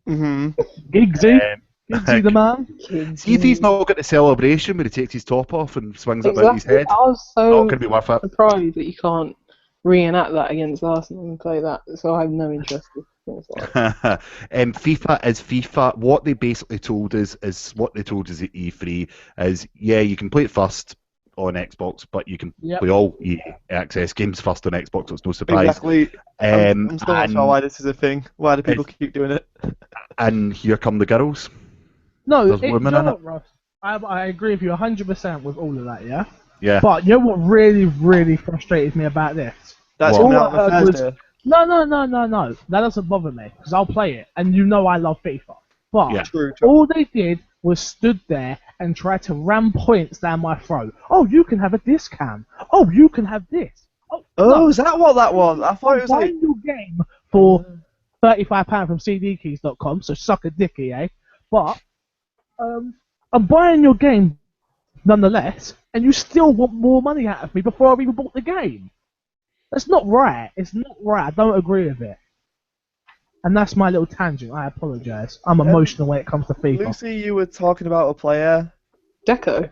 Mhm. Gigsy, Um, Gigsy the man. See if he's not got the celebration where he takes his top off and swings it about his Exactly. head. I was Not so going to be worth it. surprised that you can't reenact that against Arsenal and play that, so I have no interest in things like that. FIFA is FIFA. What they basically told us is what they told us at E3 is, yeah, you can play it first, on Xbox, but you can Yep. play all EA Access games first on Xbox, so it's no surprise. Exactly. I'm still not sure why this is a thing. Why do people keep doing it? And here come the girls. No, There's you women know in what, it. Ross? I agree with you 100% with all of that, yeah? Yeah. But you know what really, really frustrated me about this? That's What? coming All out I on heard was, Thursday. no. That doesn't bother me, because I'll play it, and you know I love FIFA. But Yeah. True. all they did was stood there and try to ram points down my throat. Oh, you can have a discount. Oh, you can have this. Oh, Oh, no. is that what that was? I thought it was like. Buying your game for £35 from cdkeys.com, so suck a dick, EA. But I'm buying your game nonetheless, and you still want more money out of me before I've even bought the game. That's not right. It's not right. I don't agree with it. And that's my little tangent. I apologise. I'm emotional when it comes to FIFA. Lucy, you were talking about a player. Deco.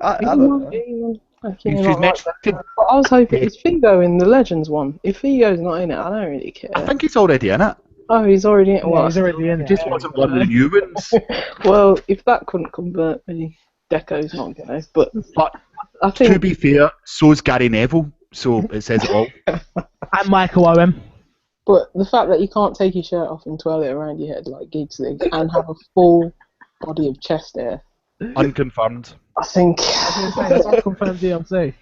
I don't know. She's mentioned. But I was hoping, is Figo in the Legends one? If Figo's not in it, I don't really care. I think he's already in it. Oh, he's already in it. Yeah, Well, he's already in He it. just wasn't one of the new ones. well, if that couldn't convert me, Deco's not gonna. But But I to think be fair, so's Gary Neville, so it says it all. And Michael Owen. But the fact that you can't take your shirt off and twirl it around your head like Giggsy and have a full body of chest hair, Unconfirmed. I think It's unconfirmed DLC.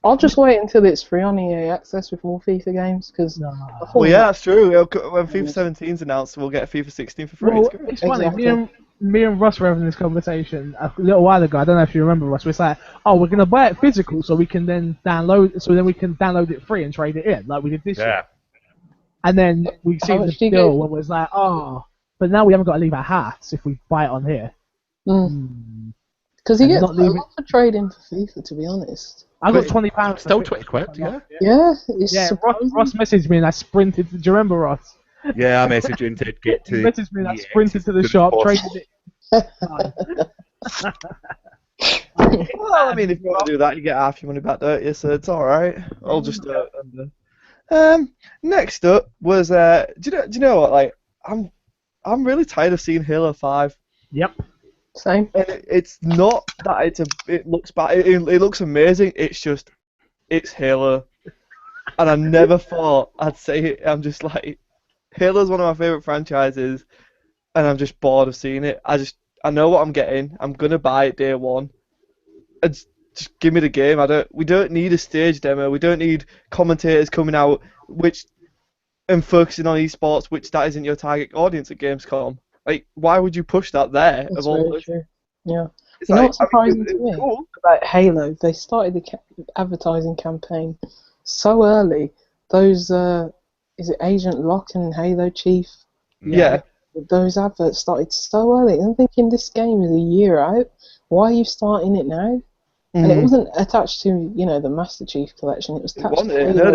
I'll just wait until it's free on EA Access with more FIFA games because No. Well, yeah, that's true. When FIFA 17's announced, we'll get FIFA 16 for free. Well, It's good. it's funny. Exactly. Me and Russ were having this conversation a little while ago. I don't know if you remember, Russ. It's like, oh, we're gonna buy it physical so we can then download it free and trade it in, like we did this year. And then we How see the much do you deal get? where it was like, oh, but now we haven't got to leave our house if we buy it on here. because you And get not quite a leaving- lot for trading for FIFA, to be honest. I got £20. Still 20 quid, yeah. Yeah, it's Yeah, surprising. Ross messaged me and I sprinted. Do you remember, Ross? Yeah, I messaged you and said get He to. messaged me and I EA sprinted to the as soon as shop, possible. traded it. Well, I mean, if you want to do that, you get half your money back, don't you? So it's all right. I'll just do it. Next up was do you know what? Like, I'm really tired of seeing Halo 5. Yep. Same. And it's not that it looks bad. It looks amazing. It's just it's Halo, and I never thought I'd say it. I'm just like, Halo's one of my favorite franchises, and I'm just bored of seeing it. I know what I'm getting. I'm gonna buy it day one. And just give me the game. We don't need a stage demo. We don't need commentators coming out and focusing on esports, which that isn't your target audience at Gamescom. Like, why would you push that there? That's of all very places? true. Yeah. It's You know like, what's surprising to it's me cool. about Halo? They started the advertising campaign so early. Those, is it Agent Locke and Halo Chief? Yeah. Those adverts started so early. I'm thinking this game is a year out. Why are you starting it now? And it wasn't attached to, the Master Chief Collection. It was attached to Halo.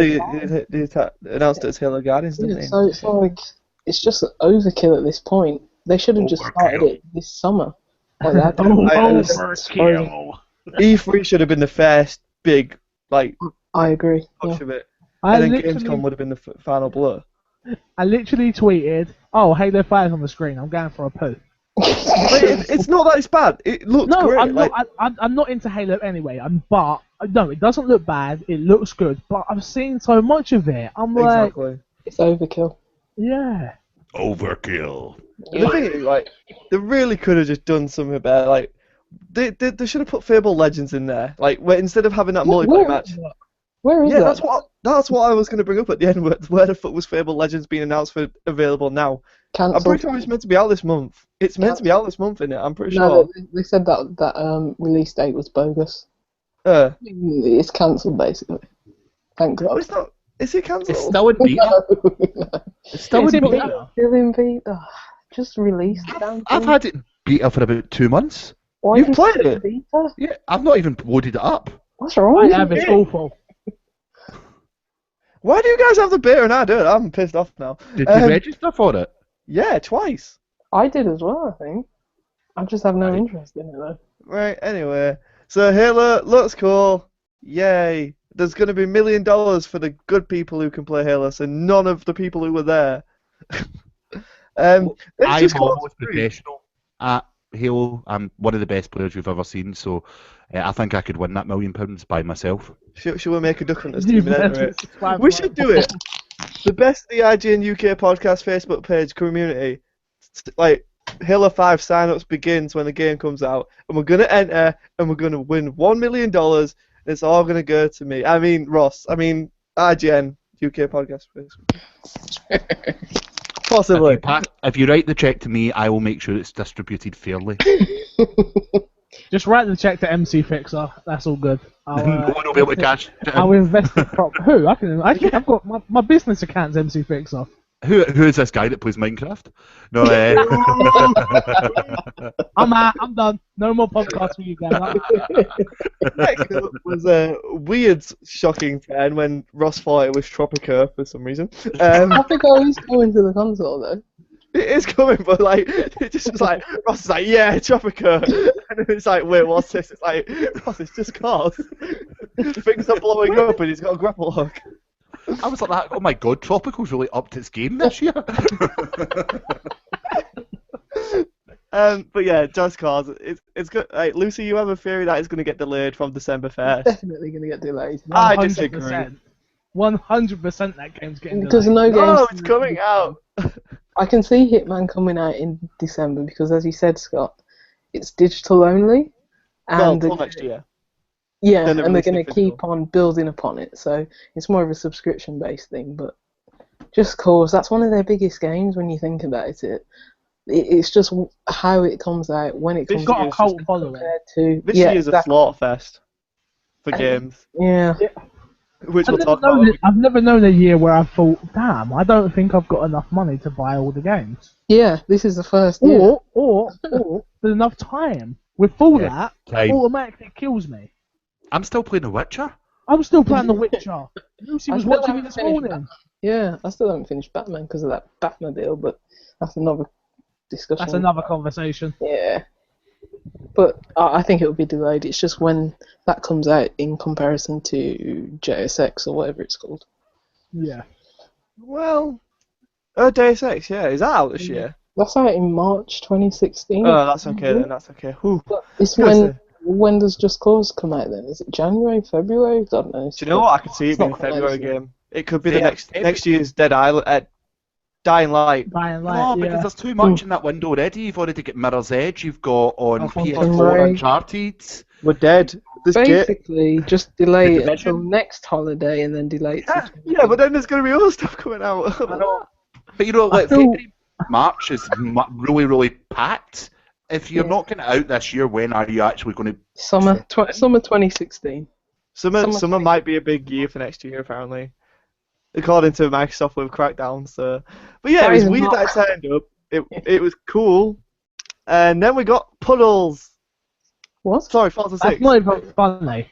They announced it as Halo Guardians, didn't Yeah, they? so it's like, it's just overkill at this point. They should have just started it this summer. Like that. Overkill. E3 should have been the first big, like, I agree. Yeah. push of it. I And then literally, Gamescom would have been the final blow. I literally tweeted, "Oh, Halo 5 on the screen. I'm going for a poo." But it's not that it's bad. It looks No, great. I'm like, not. I'm not into Halo anyway. No, it doesn't look bad. It looks good, but I've seen so much of it. I'm like, exactly. It's overkill. yeah. Overkill. The thing is, like, they really could have just done something better. Like, they should have put Fable Legends in there. Like, where instead of having that multiplayer match. Where is Yeah, that? that's what I was going to bring up at the end. Where the fuck was Fable Legends being announced for available now? I'm Cancelled. pretty sure it's meant to be out this month. It's meant to be out this month, innit? I'm pretty No, sure. they said that release date was bogus. It's cancelled basically. Thank Oh, God. it's not. Is it cancelled? It's still in beta. It's still It's in in beta. beta. Still in beta. Just release the damn I've thing. had it in beta for about 2 months. Why You've did played you it? Beta? Yeah, I've not even loaded it up. What's wrong I with have. you? It's awful. Why do you guys have the beta and I don't? I'm pissed off now. Did you register for it? Yeah, twice. I did as well, I think. I just have no Right. interest in it though. Right. Anyway, so Halo looks cool. Yay! There's going to be $1 million for the good people who can play Halo, so none of the people who were there. Let's I'm just go on almost to three. professional at Halo. I'm one of the best players you've ever seen, so I think I could win that £1,000,000 by myself. Should we make a Duck Hunters You team and enter better it? subscribe We to should our- do it. The best the IGN UK podcast Facebook page community. Like Halo 5 sign-ups begins when the game comes out, and we're gonna enter, and we're gonna win $1,000,000. And it's all gonna go to me. I mean Ross. I mean IGN UK podcast Facebook. Possibly. If you write the check to me, I will make sure it's distributed fairly. Just write the check to MC Fixer. That's all good. No one will be able to cash it in. I'll invest it Who? I've got my business account's MC Fixer. Who is this guy that plays Minecraft? No, I'm out. I'm done. No more podcasts for you guys. Next up was a weird, shocking turn when Ross thought it was Tropico for some reason. Tropico is coming to the console though. It is coming, but like it just was like Ross is like, yeah, Tropico, and then it's like, wait, what's this? It's like Ross, it's just cars. Things are blowing up, and he's got a grapple hook. I was like, oh my god, Tropical's really upped its game this year. But yeah, just cars. It's good. Like, Lucy, you have a theory that it's going to get delayed from December 1st. Definitely going to get delayed. I disagree. 100% that game's getting Because delayed. no games. It's coming out. I can see Hitman coming out in December because, as you said, Scott, it's digital only, Well, and till next year. yeah, then they're and they're releasing going it to keep physical. on building upon it. So it's more of a subscription-based thing, but just cause that's one of their biggest games when you think about it. It's just how it comes out, when it This comes It's got out a cult following. compared to This yeah, year's exactly. a slaughterfest for games, Yeah. which we'll talk about. I've never known a year where I thought, damn, I don't think I've got enough money to buy all the games. Yeah, this is the first year. Or there's enough time. With Fallout, time. automatically kills me. I'm still playing The Witcher. I'm still playing The Witcher. Lucy I was still watching me haven't this finished morning. Yeah, I still haven't finished Batman because of that Batmobile, but that's another discussion. That's another conversation. Yeah. But I think it'll be delayed. It's just when that comes out in comparison to JSX or whatever it's called. Yeah. Well, Deus Ex, yeah, is that out this year? That's out in March 2016. Oh, that's okay then. That's okay. Whew. But it's Good. when does Just Cause come out then? Is it January, February? I don't know. Do you know what? I could see it It's being a not quite February this year. game. It could be the Yeah, next year's Dead Island, Dying Light. Dying No, Light, because yeah. there's too much in that window already. You've already got Mirror's Edge. You've got on Alphonso PS4 Ray. Uncharted. We're dead. This game. Basically, just delay The it until Division. next holiday and then delay it. Yeah, to yeah, but then there's going to be other stuff coming out. But you know, like feel- February, March is really, really packed. If you're Yeah. not getting it out this year, when are you actually going to? Summer 2016. Summer might be a big year for next year, apparently, according to Microsoft with Crackdown. So, but yeah, That it was is weird not- that it turned up. It was cool, and then we got Puddles. What? Sorry, Forza That's 6. not even funny.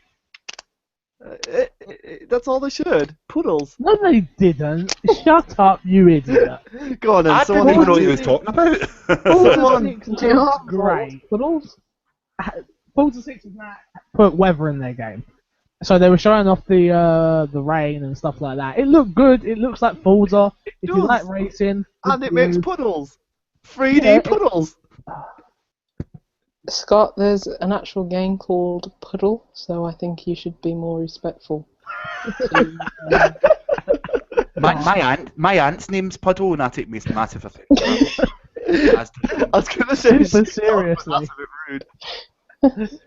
That's all they should. Puddles. No, they didn't. Shut up, you idiot. Go on, then. I Someone didn't even know what he who's- was talking about. Someone- Looks great. Puddles? Forza 6 has now put weather in their game. So they were showing off the rain and stuff like that. It looked good. It looks like Forza. If you does. like racing, And it good makes for you. puddles. 3D Yeah, puddles. Scott, there's an actual game called Puddle, so I think you should be more respectful. my aunt's name's Puddle, and I take massive offence. As do I was gonna say, Super shut up, seriously. but that's a bit rude.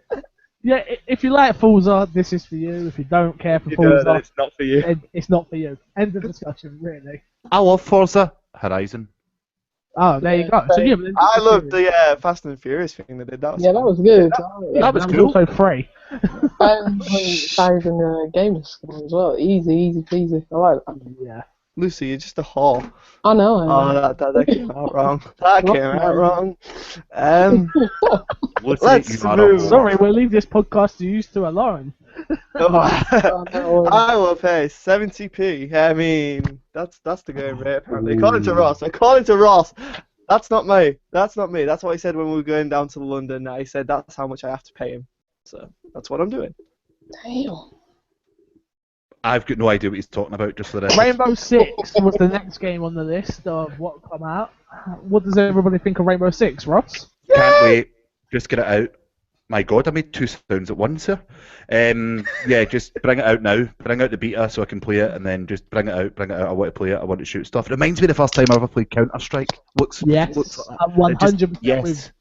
Yeah, if you like Forza, this is for you. If you don't care for You know that Forza, it's not for you. it's not for you. End of discussion, really. I love Forza Horizon. Oh, there you go. So yeah, but then- I love the Fast and Furious thing they did. That was Yeah, that was good. That was and cool. also free. 1,000 gamers score as well. Easy peasy. I like that. Yeah. Lucy, you're just a whore. I know. Oh, that came out wrong. That came out wrong. Lucy, Let's you are move. a whore. Sorry, we'll leave this podcast to you two alone. I will pay 70p. I mean, that's the going rate apparently. According to Ross, that's not me. That's not me. That's what he said when we were going down to London. I said that's how much I have to pay him. So that's what I'm doing. Damn. I've got no idea what he's talking about, just for the record. Rainbow Six was the next game on the list of what come out. What does everybody think of Rainbow Six, Ross? Can't wait. Just get it out. My God, I made two sounds at once here. Yeah, just bring it out now. Bring out the beta so I can play it, and then just bring it out. Bring it out. I want to play it. I want to shoot stuff. It reminds me of the first time I ever played Counter Strike. Looks. Yes, I'm it just- 100% yes. with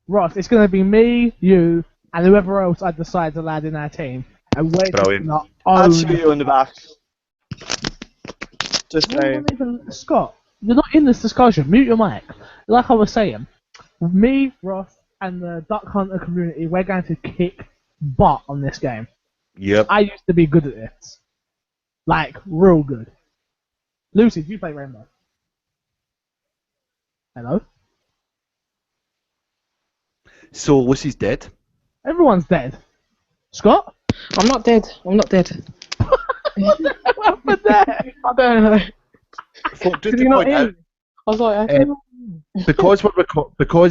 Ross. It's going to be me, you, and whoever else I decide to add in our team. And we're just Brilliant. going to I'll own. shoot you in the back. Just You're saying. not even, Scott, you're not in this discussion. Mute your mic. Like I was saying, me, Ross, and the Duck Hunter community, we're going to kick butt on this game. Yep. I used to be good at this. Like, real good. Lucy, do you play Rainbow? Hello? So Lucy's dead. Everyone's dead. Scott? I'm not dead. I'm not dead. What the hell happened there? I don't know. So, just Did to you not point hear out, me? I was like, I don't know. because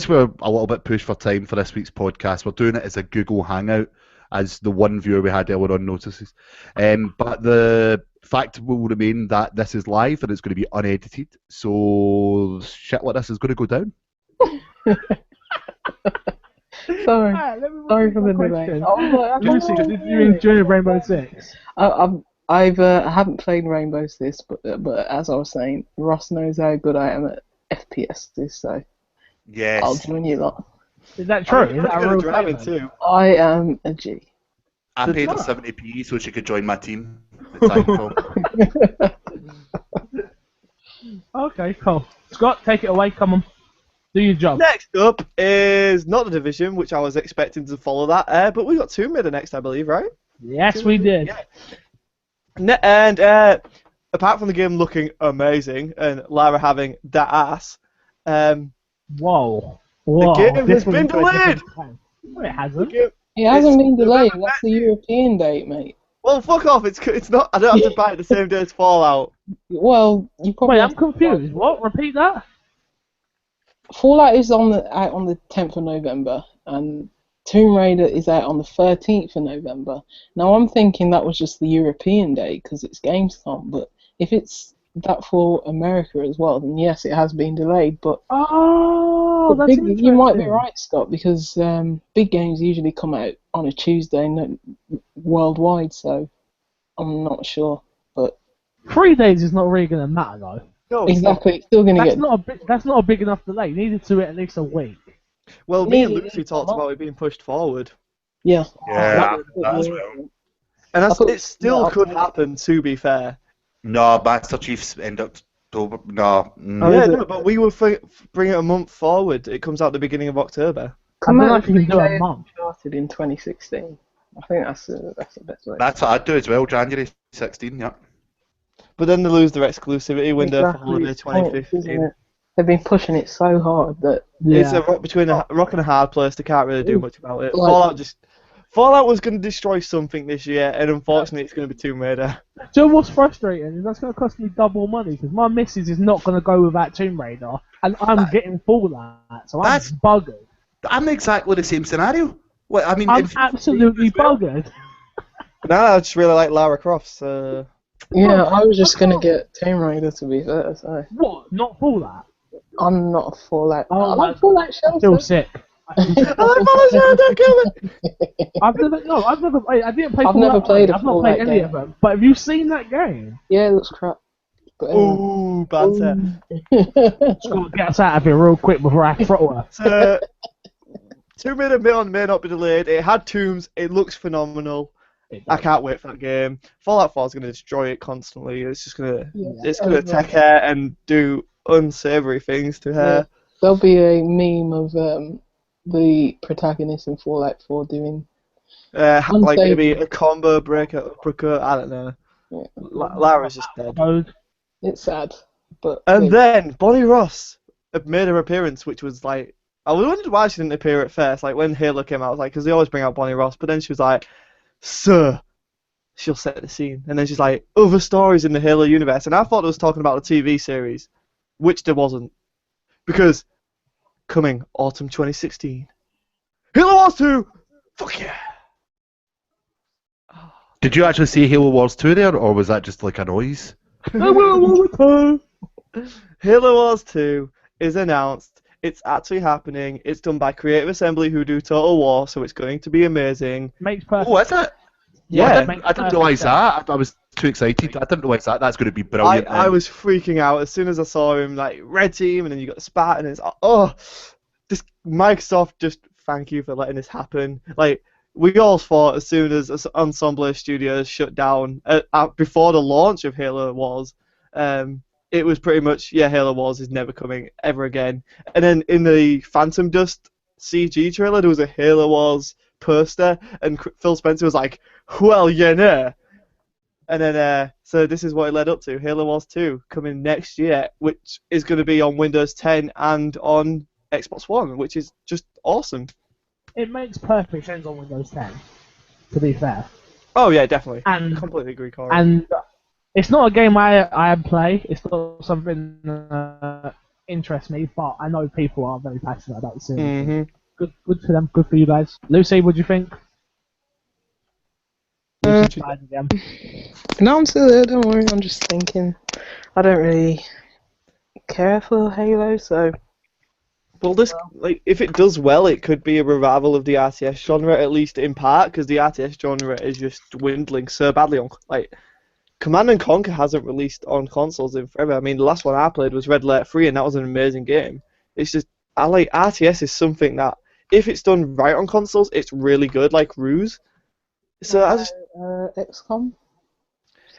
we're a little bit pushed for time for this week's podcast, we're doing it as a Google Hangout, as the one viewer we had earlier on notices. But the fact will remain that this is live and it's going to be unedited, so shit like this is going to go down. Sorry. Alright, let me Sorry repeat for my the question. delay. I was like, I don't Lucy, know. did you enjoy Rainbow Six? I haven't played Rainbow Six, but as I was saying, Ross knows how good I am at FPS, so Yes. I'll join you lot. Is that true? I'm Is that a gonna real drive it statement? too. I am a G. I paid her Good 70p so she could join my team. at Titanfall. Okay, cool. Scott, take it away. Come on. Do your job. Next up is not the Division, which I was expecting to follow that, but we got Tomb Raider next, I believe, right? Yes, we did. Yeah. And apart from the game looking amazing and Lara having that ass, Whoa. Whoa. game has this was been a different delayed! time. No, it the hasn't. game, It hasn't It's been delayed. November That's the European date, mate. well, fuck off! It's not. I don't have to buy it the same day as Fallout. Well, you probably. Wait, have I'm to- confused. What? Repeat that? Fallout is out on the 10th of November, and Tomb Raider is out on the 13th of November. Now I'm thinking that was just the European date because it's Gamescom, but if it's that for America as well, then yes, it has been delayed. But Oh, that's you might be interesting. right, Scott, because big games usually come out on a Tuesday worldwide, so I'm not sure. But 3 days is not really going to matter, though. No, it's not. exactly, it's still going to That's not a big enough delay. You needed to at least a week. Well, me and Yeah, Lucy it's talked not. about it being pushed forward, Yeah. Yeah, That- as well. and I thought- it still yeah, could happen. To be fair, No, Master Chief's end October. No. Oh, yeah, is it? no, but we will bring it a month forward. It comes out the beginning of October. I don't know if you can do a month. Started in 2016. I think that's the best way. That's what I'd do as well, January 16, yeah. But then they lose their exclusivity window for Exactly, holiday it's pointless, 2015. isn't it? They've been pushing it so hard that It's a rock between a rock and a hard place. They can't really do much about it. Like- Fallout was going to destroy something this year, and unfortunately, it's going to be Tomb Raider. Do you know what's frustrating? Is that's going to cost me double money because my missus is not going to go without Tomb Raider, and I'm getting Fallout, so I'm That's- buggered. I'm exactly the same scenario. Well, I mean, I'm if- absolutely buggered. No, I just really like Lara Croft. So yeah, I was just gonna get Tomb Raider to be fair. So What? Not Fallout? I'm not a Fallout. Oh, I like I'm Fallout shelter. Still sick. I like Fallout. Don't kill me. I didn't play I've Fallout. never played a I've not played Fallout any game. of them. But have you seen that game? Yeah, it looks crap. But anyway. Ooh, banter. Just gotta get us out of here real quick before I throttle her. So, Tomb Raider may not be delayed. It had tombs. It looks phenomenal. I can't wait for that game. Fallout 4 is going to destroy it constantly. It's just going to take her and do unsavory things to her. There'll be a meme of the protagonist in Fallout 4 doing. Like maybe a combo breaker, uppercut. I don't know. Yeah. Lara's just dead. Code. It's sad, but And then Bonnie Ross made her appearance, which was like, I wondered why she didn't appear at first. Like when Halo came out, I was like, because they always bring out Bonnie Ross, but then she was like, "Sir," she'll set the scene, and then she's like, "Other stories in the Halo universe," and I thought it was talking about the TV series, which there wasn't, because coming autumn 2016, Halo Wars 2, fuck yeah. Did you actually see Halo Wars 2 there, or was that just like a noise? Halo Wars 2 is announced. It's actually happening. It's done by Creative Assembly, who do Total War, so it's going to be amazing. Makes perfect. Oh, is it? Yeah, I didn't realise that. I was too excited. I didn't realise that. That's going to be brilliant. I was freaking out as soon as I saw him, like, red team, and then you got the spat, and it's, oh, this Microsoft, just thank you for letting this happen. Like, we all thought as soon as Ensemble Studios shut down, before the launch of Halo Wars, it was pretty much, yeah, Halo Wars is never coming ever again. And then in the Phantom Dust CG trailer, there was a Halo Wars poster, and Phil Spencer was like, well, you know. And then, so this is what it led up to. Halo Wars 2 coming next year, which is going to be on Windows 10 and on Xbox One, which is just awesome. It makes perfect sense on Windows 10, to be fair. Oh yeah, definitely. I And completely agree, Corey. and it's not a game I play. It's not something that interests me, but I know people are very passionate about the series. hmm Good for them. Good for you guys. Lucy, what do you think? Lucy's died again. No, I'm still there, don't worry, I'm just thinking. I don't really care for Halo, so Well, this, like, if it does well, it could be a revival of the RTS genre, at least in part, because the RTS genre is just dwindling so badly on, like, Command and Conquer hasn't released on consoles in forever. I mean, the last one I played was Red Alert 3, and that was an amazing game. It's just, I like, RTS is something that, if it's done right on consoles, it's really good, like Ruse. So I just, XCOM?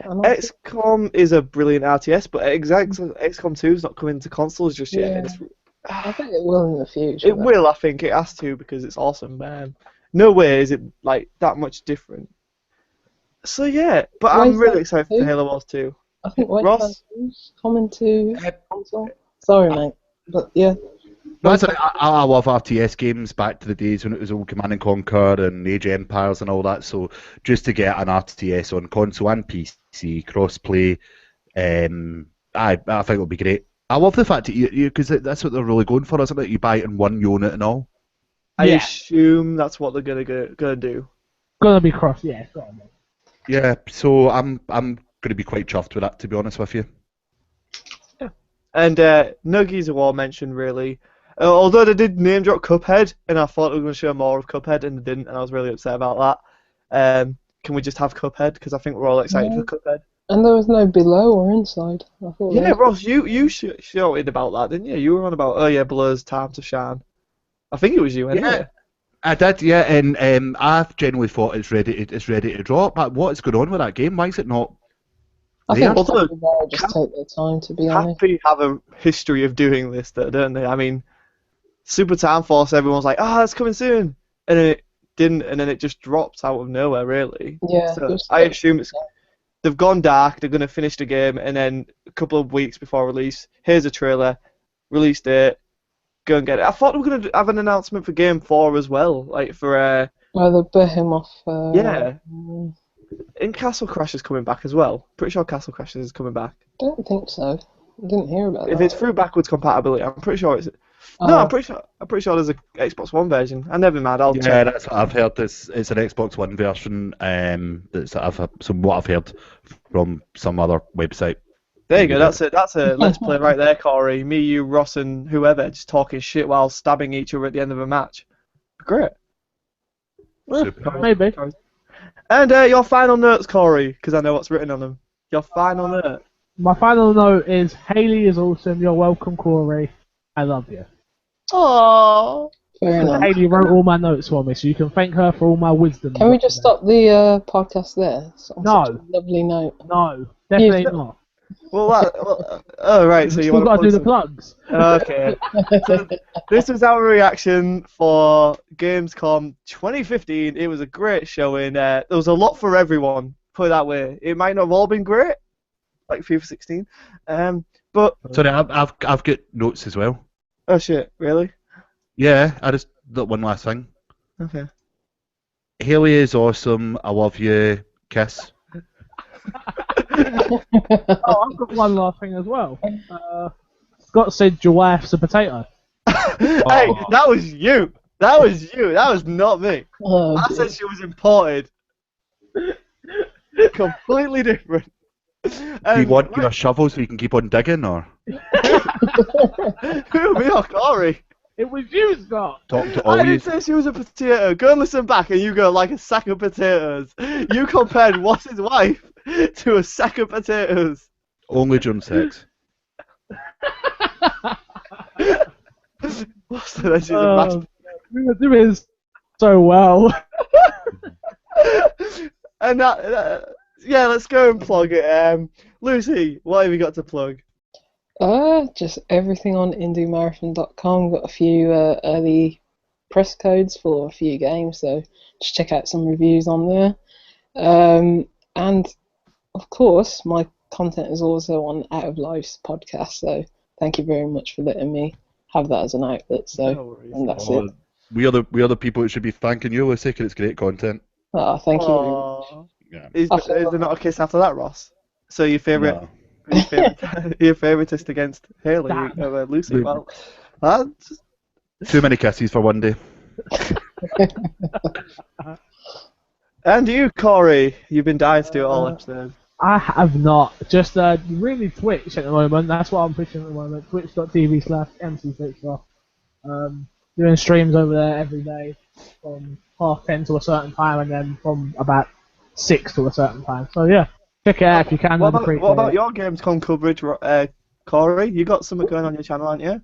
XCOM is a brilliant RTS, but XCOM 2 is not coming to consoles just yet. Yeah. And it's, I think it will in the future. it will, I think. It has to because it's awesome, man. No way is it like that much different. So yeah, but I'm Wasteland really excited for 2? Halo Wars 2. I think Ross? Wasteland 2's coming to console. Sorry, mate. But yeah. I love RTS games back to the days when it was all Command and Conquer and Age of Empires and all that. So just to get an RTS on console and PC crossplay, I think it'll be great. I love the fact that you because that's what they're really going for, isn't it? You buy it in one unit and all. I Yeah. assume that's what they're gonna do. Gonna be cross, yeah. It's gotta be. Yeah, so I'm going to be quite chuffed with that, to be honest with you. And Nuggies are all mentioned really. Although they did name drop Cuphead, and I thought they were going to show more of Cuphead, and they didn't, and I was really upset about that. Can we just have Cuphead? Because I think we're all excited for Cuphead. And there was no below or inside. I thought Yeah, there Ross, you shouted about that, didn't you? You were on about, oh yeah, Blur's time to shine. I think it was you, anyway. Yeah. I did, yeah, and I've generally thought it's ready to drop. But what's going on with that game? Why is it not? I think Also, they'll just take their time, to be honest. Happy have a history of doing this, though, don't they? I mean, Super Time Force, everyone's like, that's coming soon, and then it didn't, and then it just dropped out of nowhere, really. Yeah. So I assume they've gone dark. They're going to finish the game, and then a couple of weeks before release, here's a trailer, release date, go and get it. I thought we were going to have an announcement for Game 4 as well, like for The Behemoth. yeah. I And Castle Crashers coming back as well. Pretty sure Castle Crashers is coming back. don't think so. I didn't hear about If that. it's through backwards compatibility, I'm pretty sure it's. No, I'm pretty sure there's a Xbox One version. I never mind. I'll Yeah, check. that's what I've heard. It's an Xbox One version. That's what I've heard from some other website. There you go. That's it. That's a let's play right there, Corey. Me, you, Ross, and whoever just talking shit while stabbing each other at the end of a match. Great. Super. Maybe. And your final notes, Corey, because I know what's written on them. Your final note. My final note is Haley is awesome. You're welcome, Corey. I love you. Aww. Fair enough. Haley wrote all my notes for me, so you can thank her for all my wisdom. Can we just stop the podcast there? It's on No. such a lovely note. No, definitely Yeah. not. Oh, right. So you Still want got to do the some- plugs. Okay. So this was our reaction for Gamescom 2015. It was a great showing. There was a lot for everyone, put it that way. It might not have all been great, like FIFA 16. But Sorry, I've got notes as well. oh shit, really? Yeah, I just got one last thing. Okay. Haley is awesome. I love you. Kiss. Oh, I've got one last thing as well. Scott said your wife's a potato. Hey, that was you. That was you. That was not me. Oh, I dear. said she was imported. Completely different. Do you want your shovel so you can keep on digging, or? Who, me or Corey? It was you, Scott. Talking to I all you. didn't say she was a potato. Go and listen back and you go like a sack of potatoes. You compared what's his wife to a sack of potatoes. Only during sex. What's the she's a mashed... We were doing so well. And yeah, let's go and plug it. Lucy, what have you got to plug? Just everything on indiemarathon.com. Got a few early press codes for a few games, so just check out some reviews on there. And of course, my content is also on Out of Life's podcast, so thank you very much for letting me have that as an outlet. So, No worries. and that's it. We are the people that should be thanking you, Lucy, 'cause it's great content. Thank you very much. Aw. Yeah. Is there not a kiss after that, Ross? So your favourite, No. your favouriteist against Haley, Damn. Lucy? Lu- Well, that's... Too many kisses for one day. And you, Corey, you've been dying to do it all episode. I have not. Just really Twitch at the moment. That's what I'm pushing at the moment. Twitch.tv/MCFixer. Doing streams over there every day from 10:30 to a certain time, and then from about 6 to a certain time. So yeah, check it out if you can. What about your Gamescom coverage, Corey? You got something going on your channel, aren't you?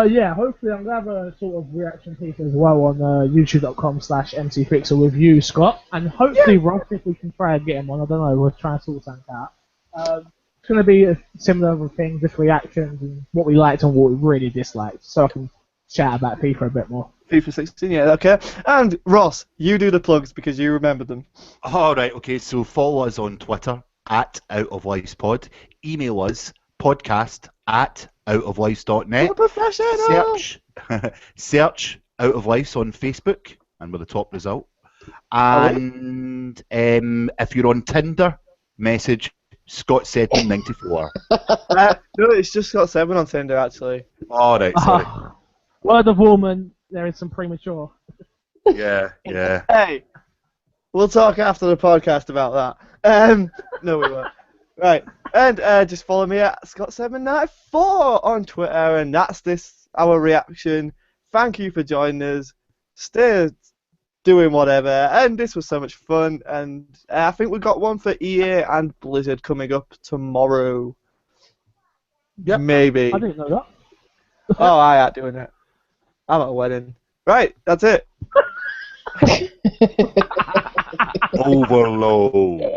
Yeah, hopefully I'm going to have a sort of reaction piece as well on youtube.com/MCFixer with you, Scott. And hopefully Ross, if we can try and get him on. I don't know, we'll try and sort something out. It's going to be a similar thing, just reactions and what we liked and what we really disliked, so I can chat about FIFA a bit more. FIFA 16, yeah, okay. And Ross, you do the plugs because you remember them. Alright, okay, so follow us on Twitter @OutOfLifeSpod. Email us podcast@outoflives.net. Professional! Search Out of Lives on Facebook, and we're the top result. And if you're on Tinder, message Scott794. No, it's just got 7 on Tinder, actually. Alright, sorry. Word of woman, there is some premature. Yeah. Hey, we'll talk after the podcast about that. No, we won't. Right, and just follow me at Scott794 on Twitter, and that's our reaction. Thank you for joining us. Stay doing whatever, and this was so much fun, and I think we got one for EA and Blizzard coming up tomorrow. Yep. Maybe. I didn't know that. Oh, I ain't doing it. I'm at a wedding. Right, that's it. Overload.